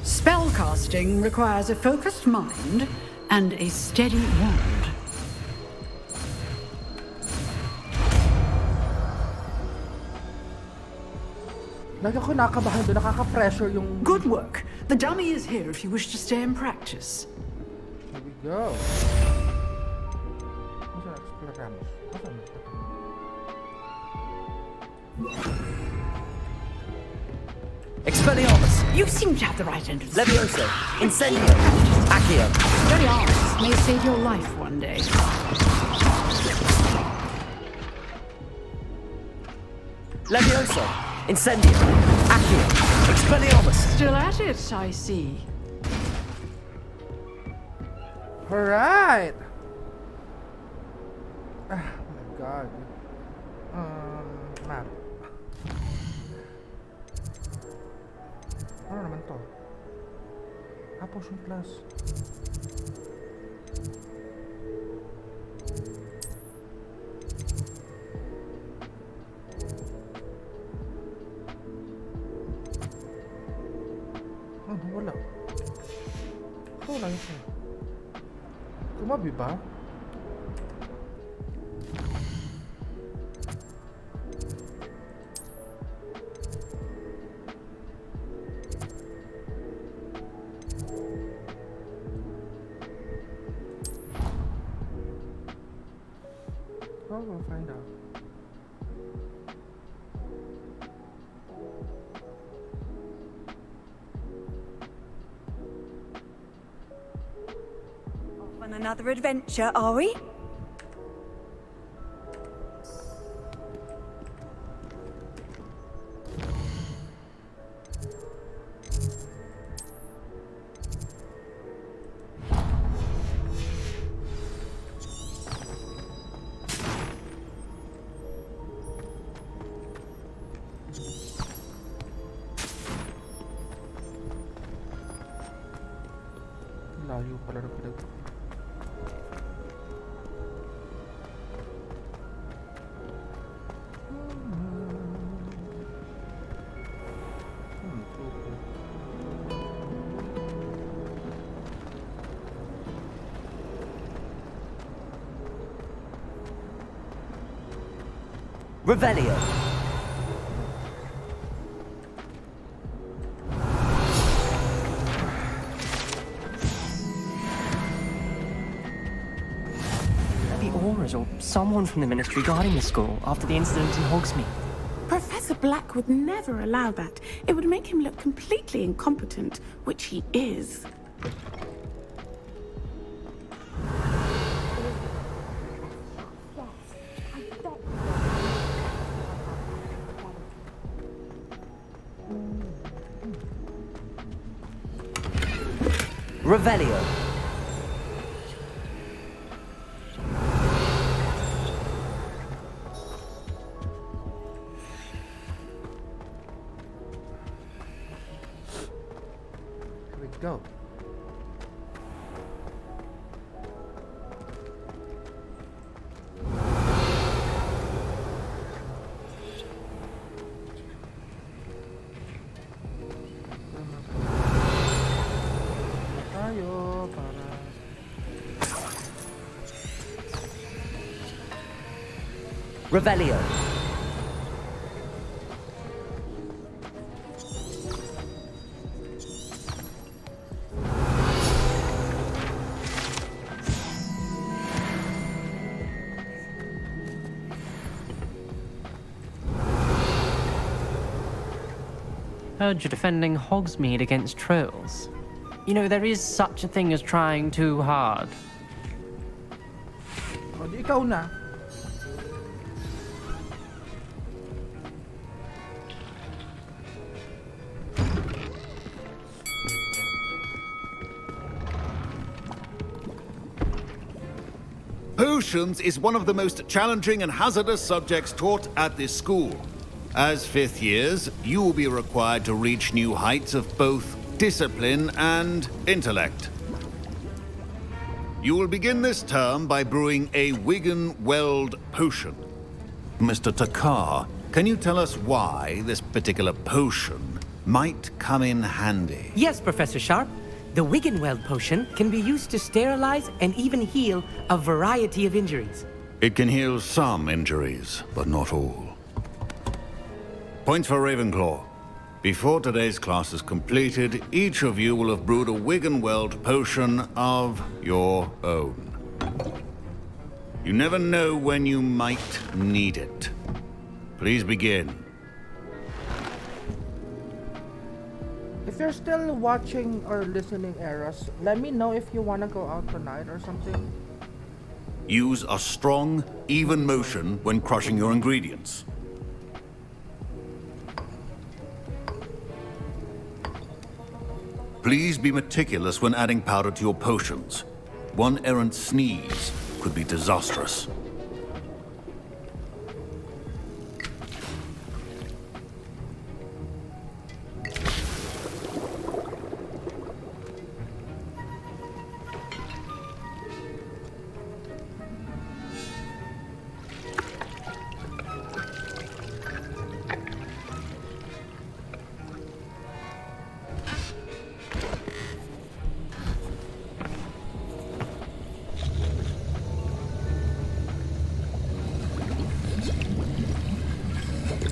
Spellcasting requires a focused mind and a steady wand. Like ako nakabahan doon, nakaka-pressure yung... Good work. The dummy is here if you wish to stay and practice. Here we go. Expelliarmus! You seem to have the right end of the Levioso! Incendio! Accio! Expelliarmus may save your life one day. Levioso! Incendio! Accio! Expelliarmus! Still at it, I see. Alright! Oh my god. Map. Ano naman to? Potion plus. Wala. Ito lang ito. Tumabi ba? Well, we'll find out. On another adventure, are we? Layo pala ng pinag... Revelio! Or someone from the Ministry guarding the school after the incident in Hogsmeade. Professor Black would never allow that. It would make him look completely incompetent, which he is. Revelio. Here we go. Tayo para Revelio. Heard you're defending Hogsmeade against trolls. You know, there is such a thing as trying too hard. O, di ikaw na. Potions is one of the most challenging and hazardous subjects taught at this school. As fifth years, you will be required to reach new heights of both discipline and intellect. You will begin this term by brewing a Wigan-Weld potion. Mr. Takar, can you tell us why this particular potion might come in handy? Yes, Professor Sharp. The Wigan-Weld potion can be used to sterilize and even heal a variety of injuries. It can heal some injuries, but not all. Points for Ravenclaw. Before today's class is completed, each of you will have brewed a Wigan-Weld potion of your own. You never know when you might need it. Please begin. If you're still watching or listening, Eros, let me know if you want to go out tonight or something. Use a strong, even motion when crushing your ingredients. Please be meticulous when adding powder to your potions. One errant sneeze could be disastrous.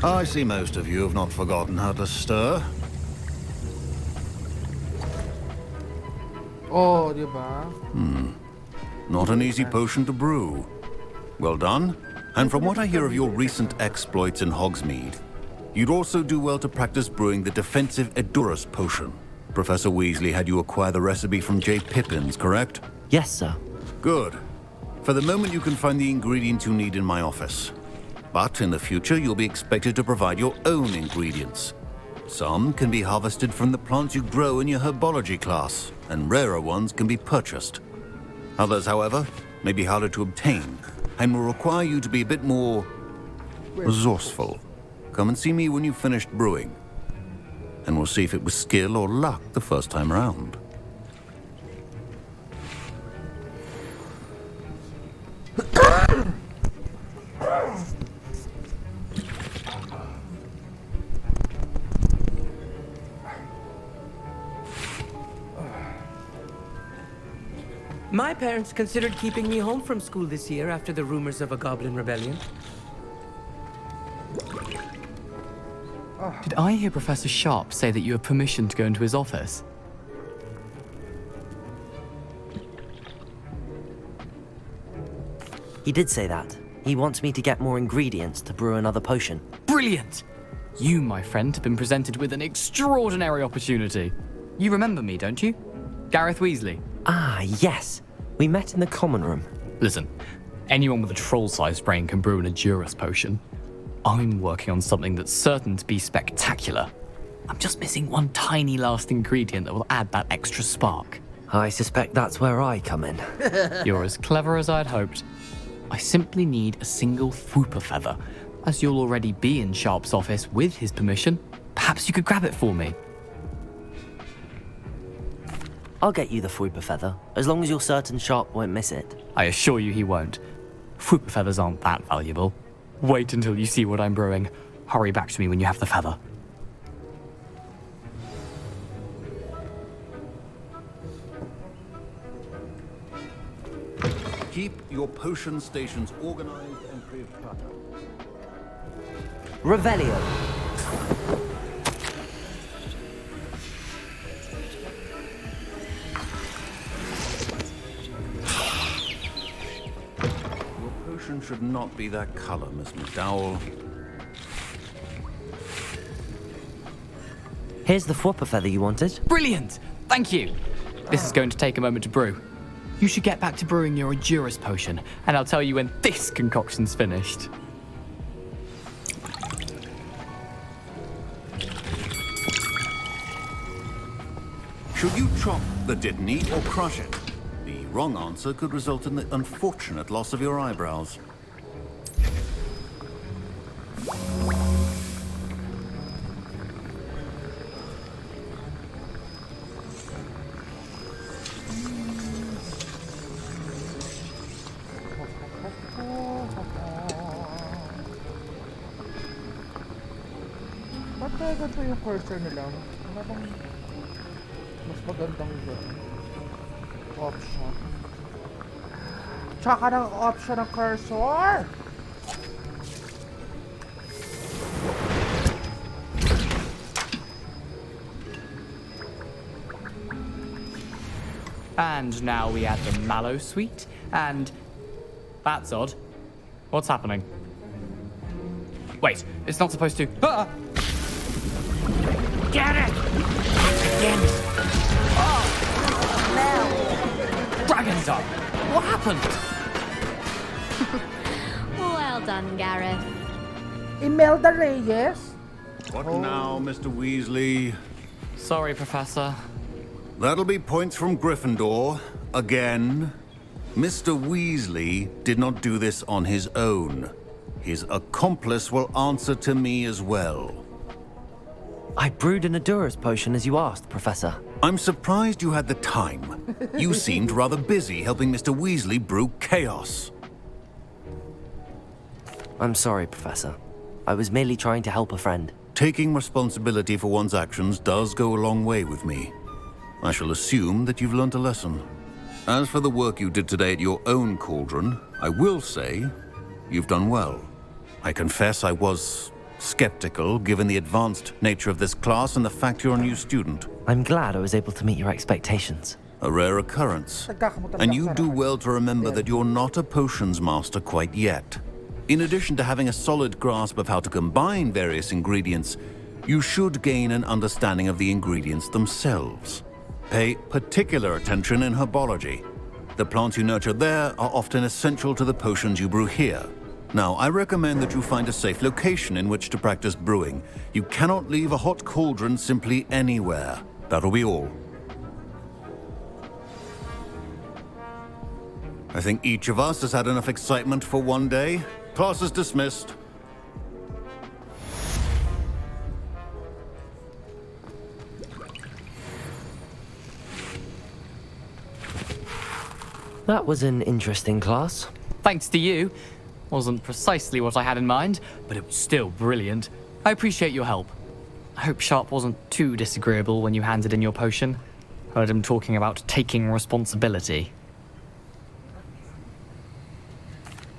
I see most of you have not forgotten how to stir. Oh, di ba? Not an easy potion to brew. Well done. And from what I hear of your recent exploits in Hogsmeade, you'd also do well to practice brewing the defensive Edurus potion. Professor Weasley had you acquire the recipe from J. Pippins, correct? Yes, sir. Good. For the moment, you can find the ingredients you need in my office. But in the future, you'll be expected to provide your own ingredients. Some can be harvested from the plants you grow in your herbology class, and rarer ones can be purchased. Others, however, may be harder to obtain, and will require you to be a bit more resourceful. Come and see me when you've finished brewing, and we'll see if it was skill or luck the first time around. My parents considered keeping me home from school this year after the rumors of a goblin rebellion. Did I hear Professor Sharp say that you have permission to go into his office? He did say that. He wants me to get more ingredients to brew another potion. Brilliant! You, my friend, have been presented with an extraordinary opportunity. You remember me, don't you? Gareth Weasley. Ah, yes. We met in the common room. Listen, anyone with a troll-sized brain can brew an Adurus potion. I'm working on something that's certain to be spectacular. I'm just missing one tiny last ingredient that will add that extra spark. I suspect that's where I come in. You're as clever as I'd hoped. I simply need a single Fwooper feather. As you'll already be in Sharp's office with his permission, perhaps you could grab it for me. I'll get you the Fwooper feather, as long as you're certain Sharp won't miss it. I assure you he won't. Fwooper feathers aren't that valuable. Wait until you see what I'm brewing. Hurry back to me when you have the feather. Keep your potion stations organized and clear-cut. Revelio. Your potion should not be that color, Miss McDowell. Here's the Fwooper feather you wanted. Brilliant! Thank you! This is going to take a moment to brew. You should get back to brewing your Adurus potion, and I'll tell you when this concoction's finished. Should you chop the Dittany or crush it? The wrong answer could result in the unfortunate loss of your eyebrows. Ba't kaya ganito yung cursor nila? Ano bang mas magandang option? Tsaka ng option ng cursor! And now we add the mallow sweet, and... That's odd. What's happening? Wait, it's not supposed to... Ah! Get it! Again! Oh! Dragon's up! What happened? Well done, Gareth. Imelda Reyes? What now, Mr. Weasley? Sorry, Professor. That'll be points from Gryffindor. Again. Mr. Weasley did not do this on his own. His accomplice will answer to me as well. I brewed an Adurus potion as you asked, Professor. I'm surprised you had the time. You seemed rather busy helping Mr. Weasley brew chaos. I'm sorry, Professor. I was merely trying to help a friend. Taking responsibility for one's actions does go a long way with me. I shall assume that you've learnt a lesson. As for the work you did today at your own cauldron, I will say you've done well. I confess I was skeptical, given the advanced nature of this class and the fact you're a new student. I'm glad I was able to meet your expectations. A rare occurrence. And you do well to remember that you're not a potions master quite yet. In addition to having a solid grasp of how to combine various ingredients, you should gain an understanding of the ingredients themselves. Pay particular attention in herbology. The plants you nurture there are often essential to the potions you brew here. Now, I recommend that you find a safe location in which to practice brewing. You cannot leave a hot cauldron simply anywhere. That'll be all. I think each of us has had enough excitement for one day. Class is dismissed. That was an interesting class. Thanks to you. Wasn't precisely what I had in mind, but it was still brilliant. I appreciate your help. I hope Sharp wasn't too disagreeable when you handed in your potion. Heard him talking about taking responsibility.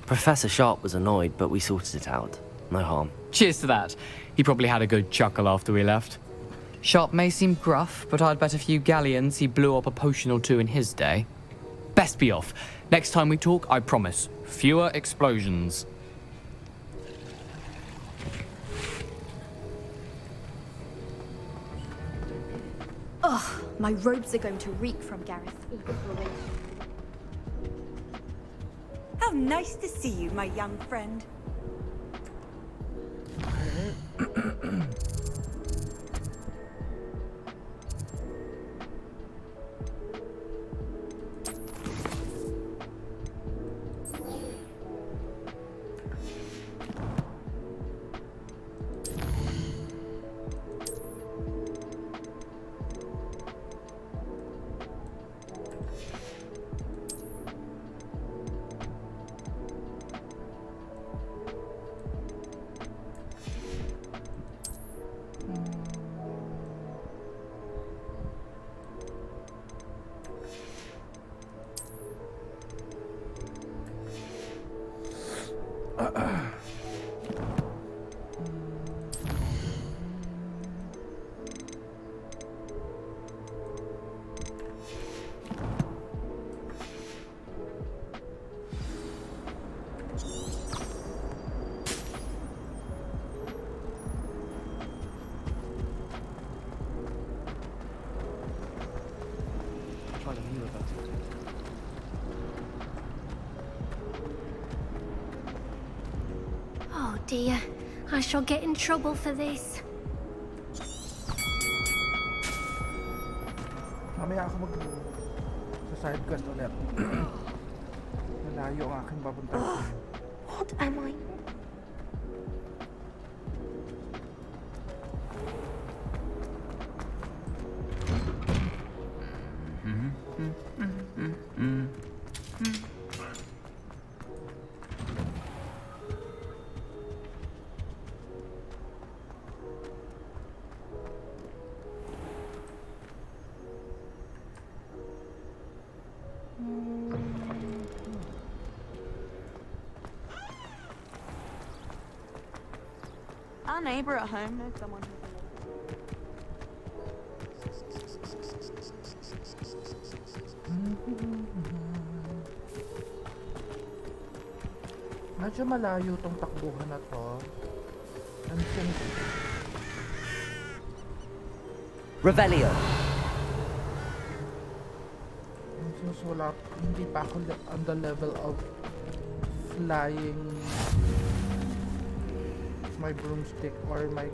Professor Sharp was annoyed, but we sorted it out. No harm. Cheers to that. He probably had a good chuckle after we left. Sharp may seem gruff, but I'd bet a few galleons he blew up a potion or two in his day. Best be off. Next time we talk, I promise, fewer explosions. Ugh, my robes are going to reek from Gareth. How nice to see you, my young friend. Oh dear, I shall get in trouble for this. Mamaya ako sa side quest ulit. Malayo ang aking papunta. What am I? Our neighbor at home knows someone who Medyo malayo tong takbuhan na to. And since Revelio. since wala, hindi pa ako on the level of flying my broomstick or my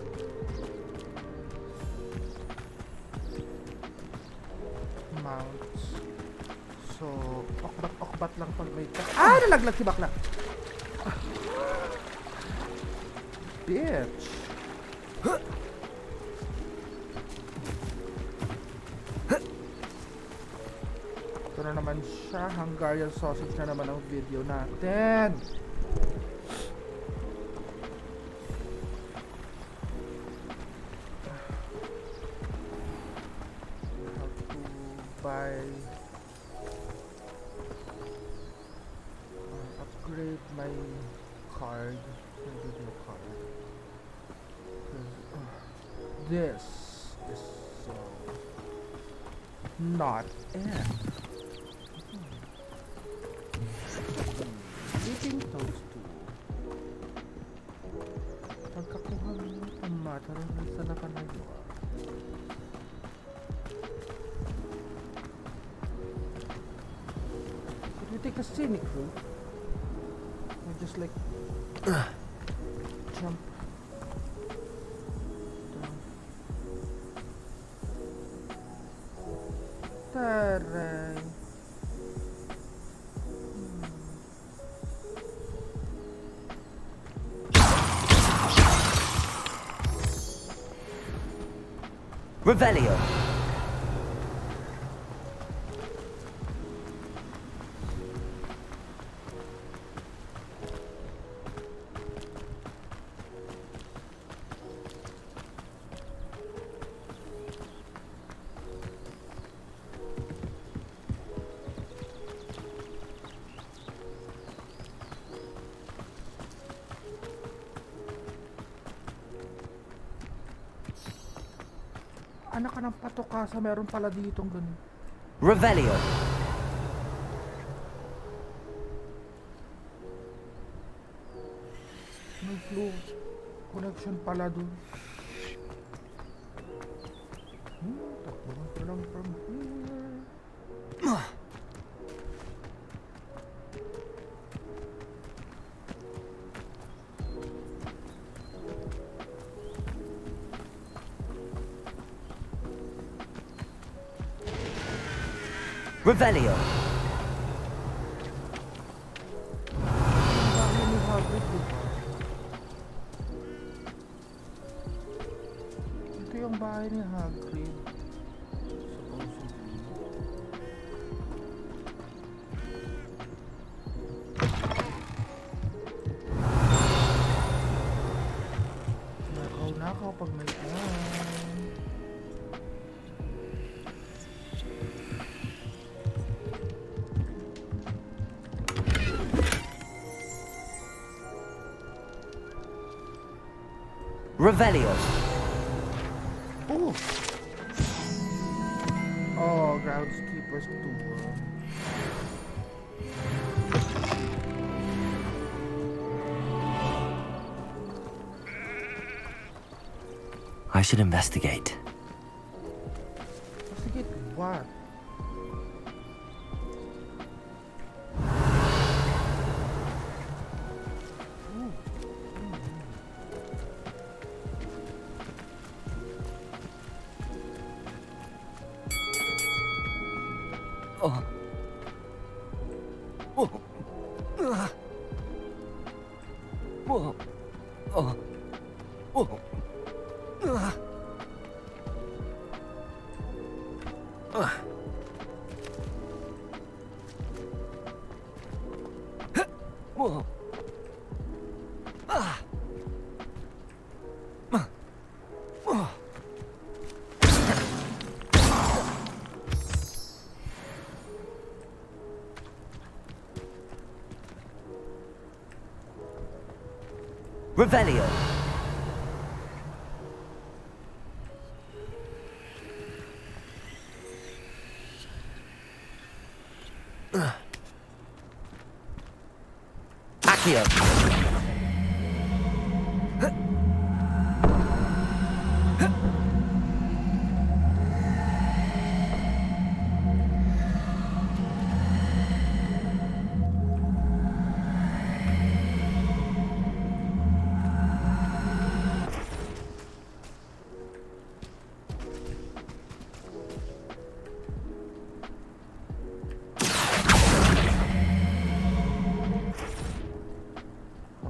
mounts. So, okbat lang pag may nalaglag si bakla! Bitch! Ito na naman siya. Hungarian sausage na naman ang video natin. Buy upgrade my card, my video card. This is so not it. Eating toast too. Pagkakuha mo ng tomato sa nakalayo. You take a scenic route, or just like jump down. Taray. Revelio. Anak ka ng patokasa, meron pala ditong ganun. Revelio. May flow connection pala dun. Takbo lang pala Revelio. Bahay ni Hagrid, di ba? Ito yung bahay ni Hagrid. Supposedly. Nakaw pag may Revelio. Ooh. Oh, groundskeeper's tour. I should investigate. Investigate what? Revelio. Accio.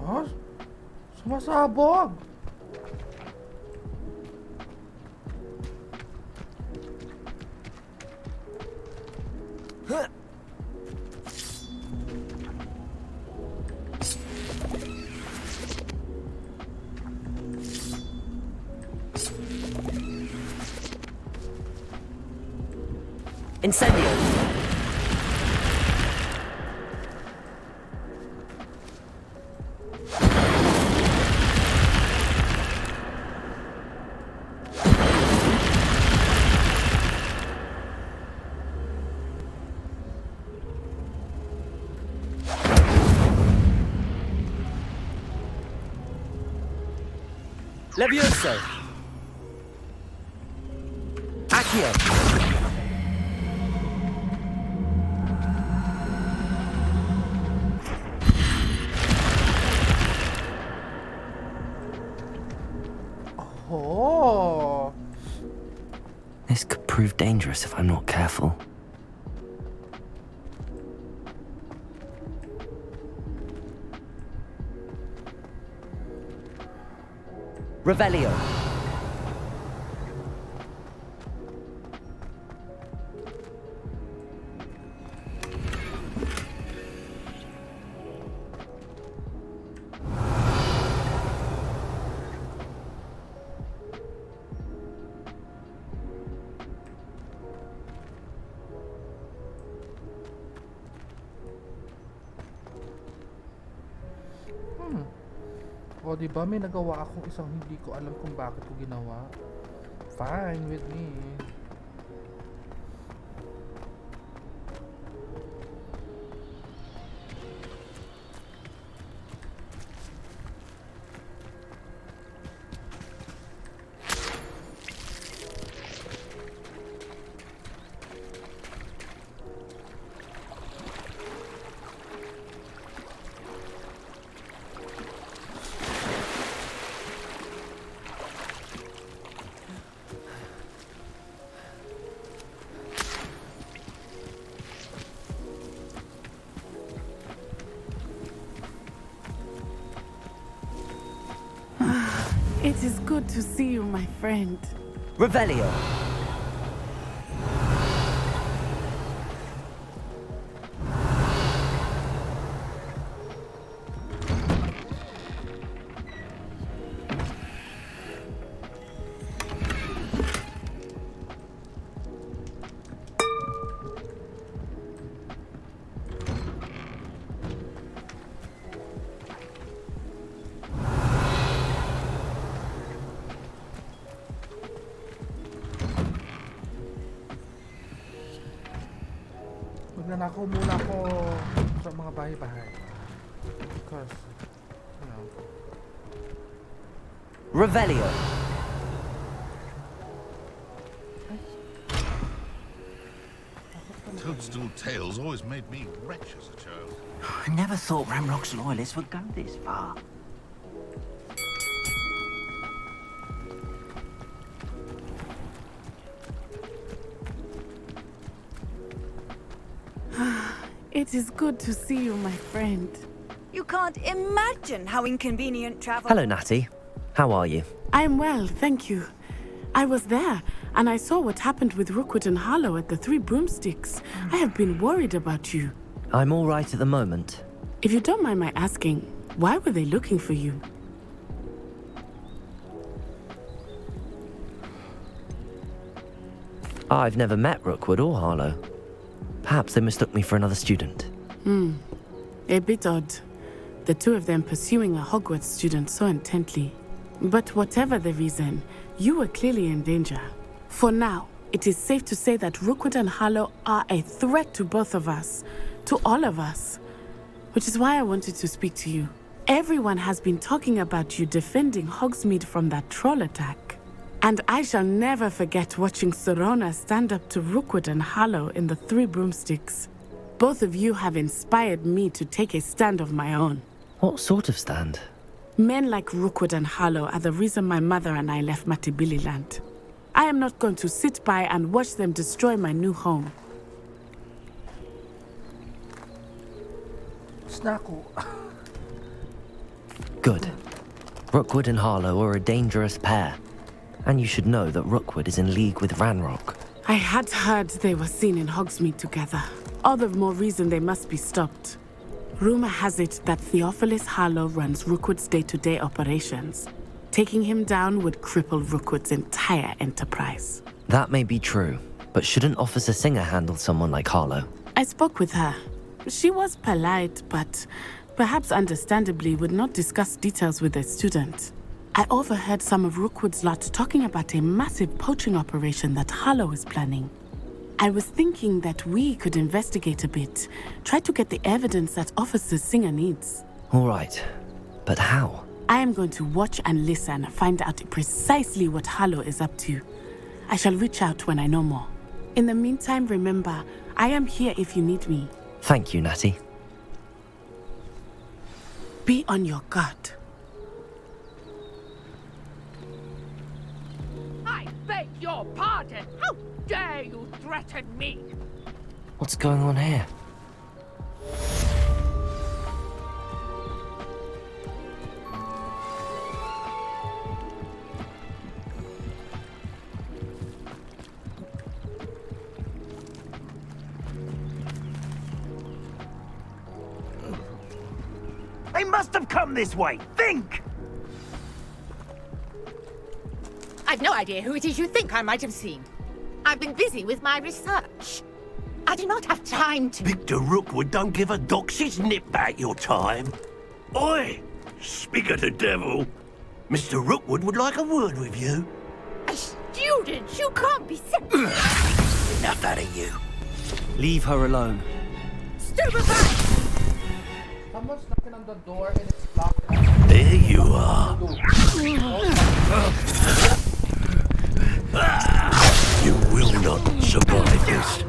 Huh? Sumasabog! Incendio. Levioso. Accio. Oh. This could prove dangerous if I'm not careful. Revelio. O diba may nagawa akong isang hindi ko alam kung bakit ko ginawa. Fine with me. It is good to see you, my friend. Revelio. Magnanakaw muna ako sa mga bahay-bahay. Because, you know. Revelio. Toadstool tales always made me wretch as a child. I never thought Ramrock's loyalists would go this far. It is good to see you, my friend. You can't imagine how inconvenient travel. Hello, Natty. How are you? I'm well, thank you. I was there, and I saw what happened with Rookwood and Harlow at the Three Broomsticks. I have been worried about you. I'm all right at the moment. If you don't mind my asking, why were they looking for you? I've never met Rookwood or Harlow. Perhaps they mistook me for another student. A bit odd. The two of them pursuing a Hogwarts student so intently. But whatever the reason, you were clearly in danger. For now, it is safe to say that Rookwood and Harlow are a threat to both of us, to all of us. Which is why I wanted to speak to you. Everyone has been talking about you defending Hogsmeade from that troll attack. And I shall never forget watching Serona stand up to Rookwood and Harlow in the Three Broomsticks. Both of you have inspired me to take a stand of my own. What sort of stand? Men like Rookwood and Harlow are the reason my mother and I left Matabeleland. I am not going to sit by and watch them destroy my new home. Snackle. Good. Rookwood and Harlow are a dangerous pair. And you should know that Rookwood is in league with Ranrock. I had heard they were seen in Hogsmeade together. All the more reason they must be stopped. Rumor has it that Theophilus Harlow runs Rookwood's day-to-day operations. Taking him down would cripple Rookwood's entire enterprise. That may be true, but shouldn't Officer Singer handle someone like Harlow? I spoke with her. She was polite, but perhaps understandably would not discuss details with a student. I overheard some of Rookwood's lot talking about a massive poaching operation that Harlow is planning. I was thinking that we could investigate a bit, try to get the evidence that Officer Singer needs. All right, but how? I am going to watch and listen, find out precisely what Harlow is up to. I shall reach out when I know more. In the meantime, remember, I am here if you need me. Thank you, Natty. Be on your guard. I beg your pardon! How dare you threaten me? What's going on here? They must have come this way. Think! I've no idea who it is you think I might have seen. I've been busy with my research. I do not have time to... Victor Rookwood don't give a doxy's nip back your time. Oi! Speak of the devil. Mr. Rookwood would like a word with you. A student? You can't be... Enough out of you. Leave her alone. Stupefy! Someone's knocking on the door and it's locked. There you are. You will not survive this.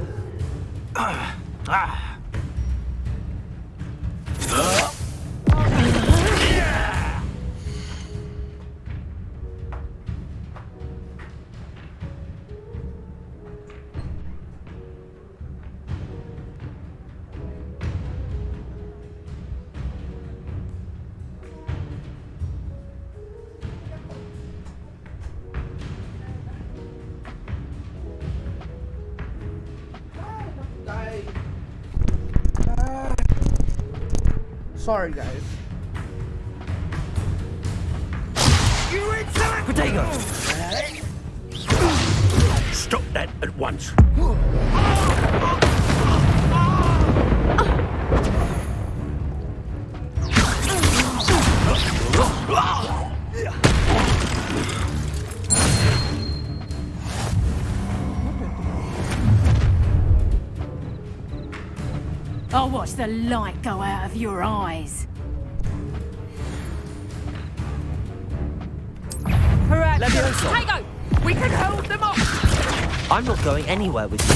Sorry, guys. Potato! Stop that at once. I'll watch the light go out of your eyes. Correct. Potato! We can hold them off! I'm not going anywhere with you.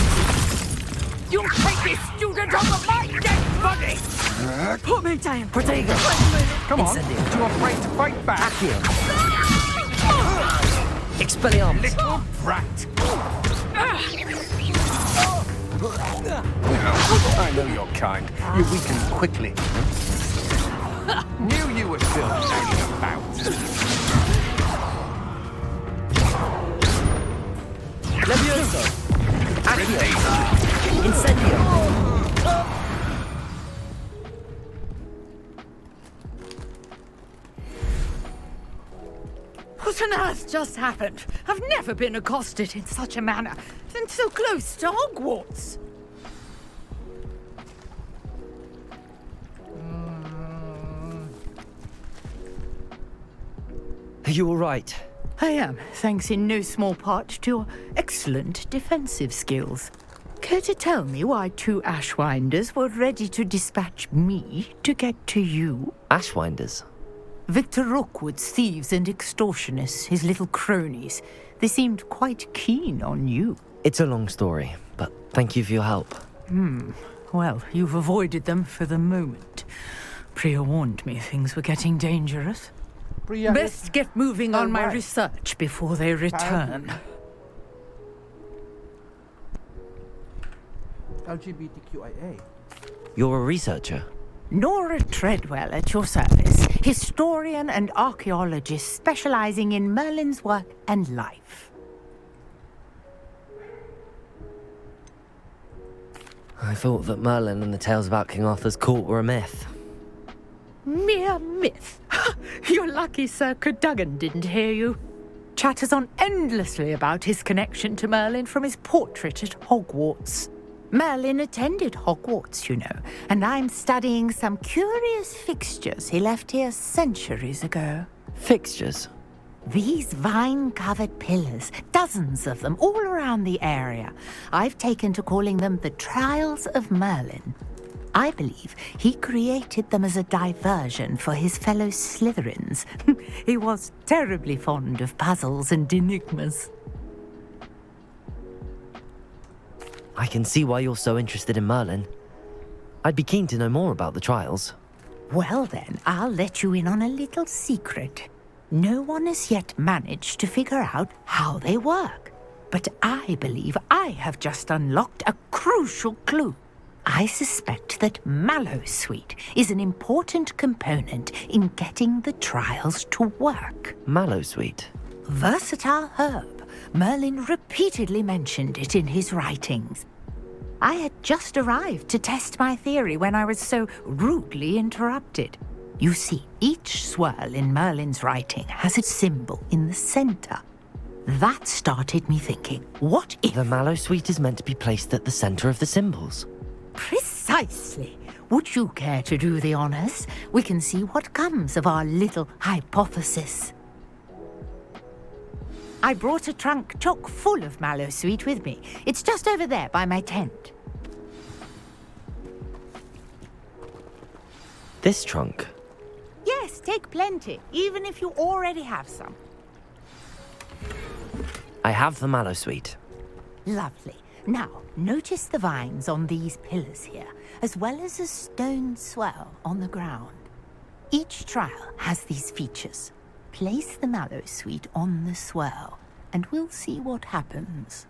You'll take this student off of my dead body! Put me down! Potato! Come on, too afraid to fight back. Here. Expelliarmus! Little brat! I know your kind. You weaken quickly. Knew you were still hanging about. Levioso! Accio! Incendio! What on earth just happened? I've never been accosted in such a manner, and so close to Hogwarts. Are you all right? I am, thanks in no small part to your excellent defensive skills. Care to tell me why 2 Ashwinders were ready to dispatch me to get to you? Ashwinders? Victor Rookwood's thieves and extortionists, his little cronies. They seemed quite keen on you. It's a long story, but thank you for your help. Well, you've avoided them for the moment. Priya warned me things were getting dangerous. Priya, Best get moving on my right. research before they return. LGBTQIA. You're a researcher? Nora Treadwell at your service, historian and archaeologist specializing in Merlin's work and life. I thought that Merlin and the tales about King Arthur's court were a myth. Mere myth. You're lucky Sir Cadogan didn't hear you. Chatters on endlessly about his connection to Merlin from his portrait at Hogwarts. Merlin attended Hogwarts, you know, and I'm studying some curious fixtures he left here centuries ago. Fixtures? These vine-covered pillars, dozens of them all around the area. I've taken to calling them the Trials of Merlin. I believe he created them as a diversion for his fellow Slytherins. He was terribly fond of puzzles and enigmas. I can see why you're so interested in Merlin. I'd be keen to know more about the trials. Well then, I'll let you in on a little secret. No one has yet managed to figure out how they work. But I believe I have just unlocked a crucial clue. I suspect that Mallowsweet is an important component in getting the trials to work. Mallowsweet? Versatile herb. Merlin repeatedly mentioned it in his writings. I had just arrived to test my theory when I was so rudely interrupted. You see, each swirl in Merlin's writing has a symbol in the center. That started me thinking, what if... The Mallowsweet is meant to be placed at the center of the symbols. Precisely. Would you care to do the honors? We can see what comes of our little hypothesis. I brought a trunk chock full of Mallowsweet with me. It's just over there by my tent. This trunk? Yes, take plenty, even if you already have some. I have the Mallowsweet. Lovely. Now, notice the vines on these pillars here, as well as a stone swirl on the ground. Each trial has these features. Place the Mallowsweet on the swirl, and we'll see what happens.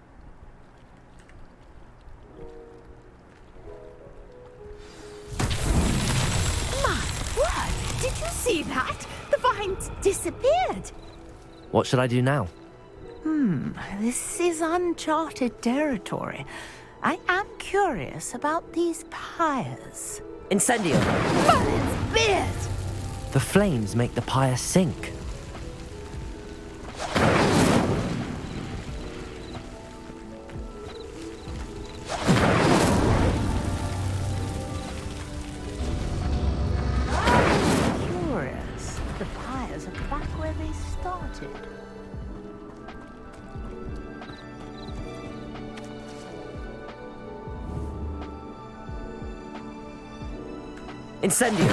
My word! Did you see that? The vines disappeared! What should I do now? This is uncharted territory. I am curious about these pyres. Incendio! Merlin's spears! The flames make the pyre sink. Curious. The pyres are back where they started. Incendio!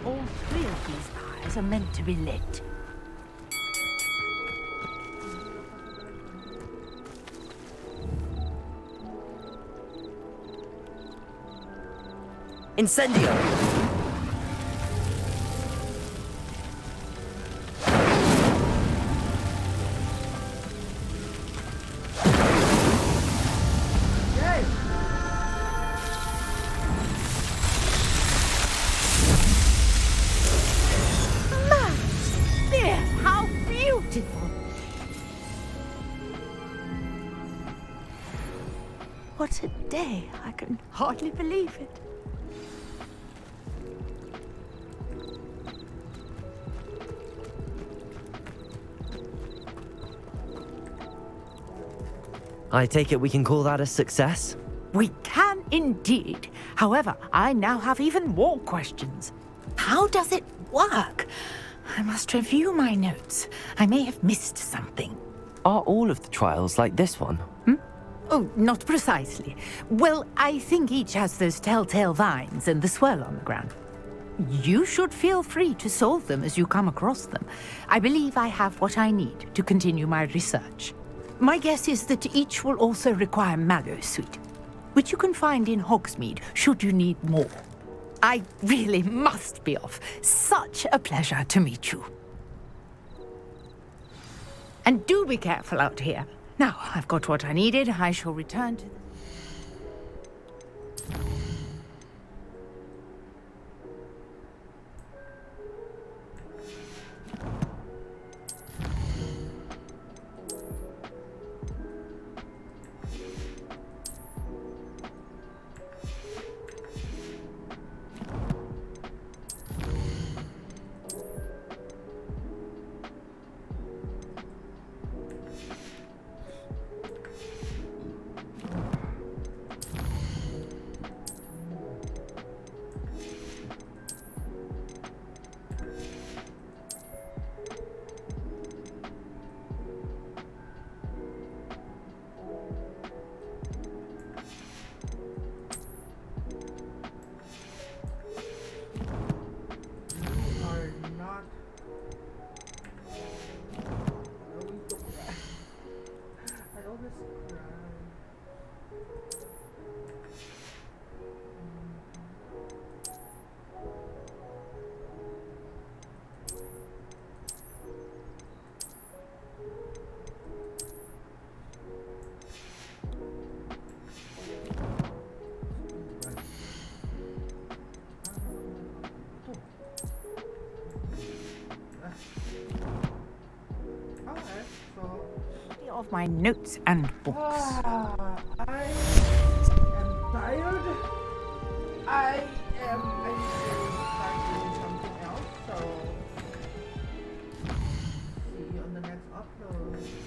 All three of these pyres are meant to be lit. Incendio! Spears, how beautiful! What a day! I can hardly believe it. I take it we can call that a success? We can indeed. However, I now have even more questions. How does it work? I must review my notes. I may have missed something. Are all of the trials like this one? Oh, not precisely. Well, I think each has those telltale vines and the swirl on the ground. You should feel free to solve them as you come across them. I believe I have what I need to continue my research. My guess is that each will also require mallow sweet, which you can find in Hogsmeade should you need more. I really must be off. Such a pleasure to meet you. And do be careful out here. Now, I've got what I needed. I shall return to... of my notes and books. I am tired. I need to start doing something else, so see you on the next upload.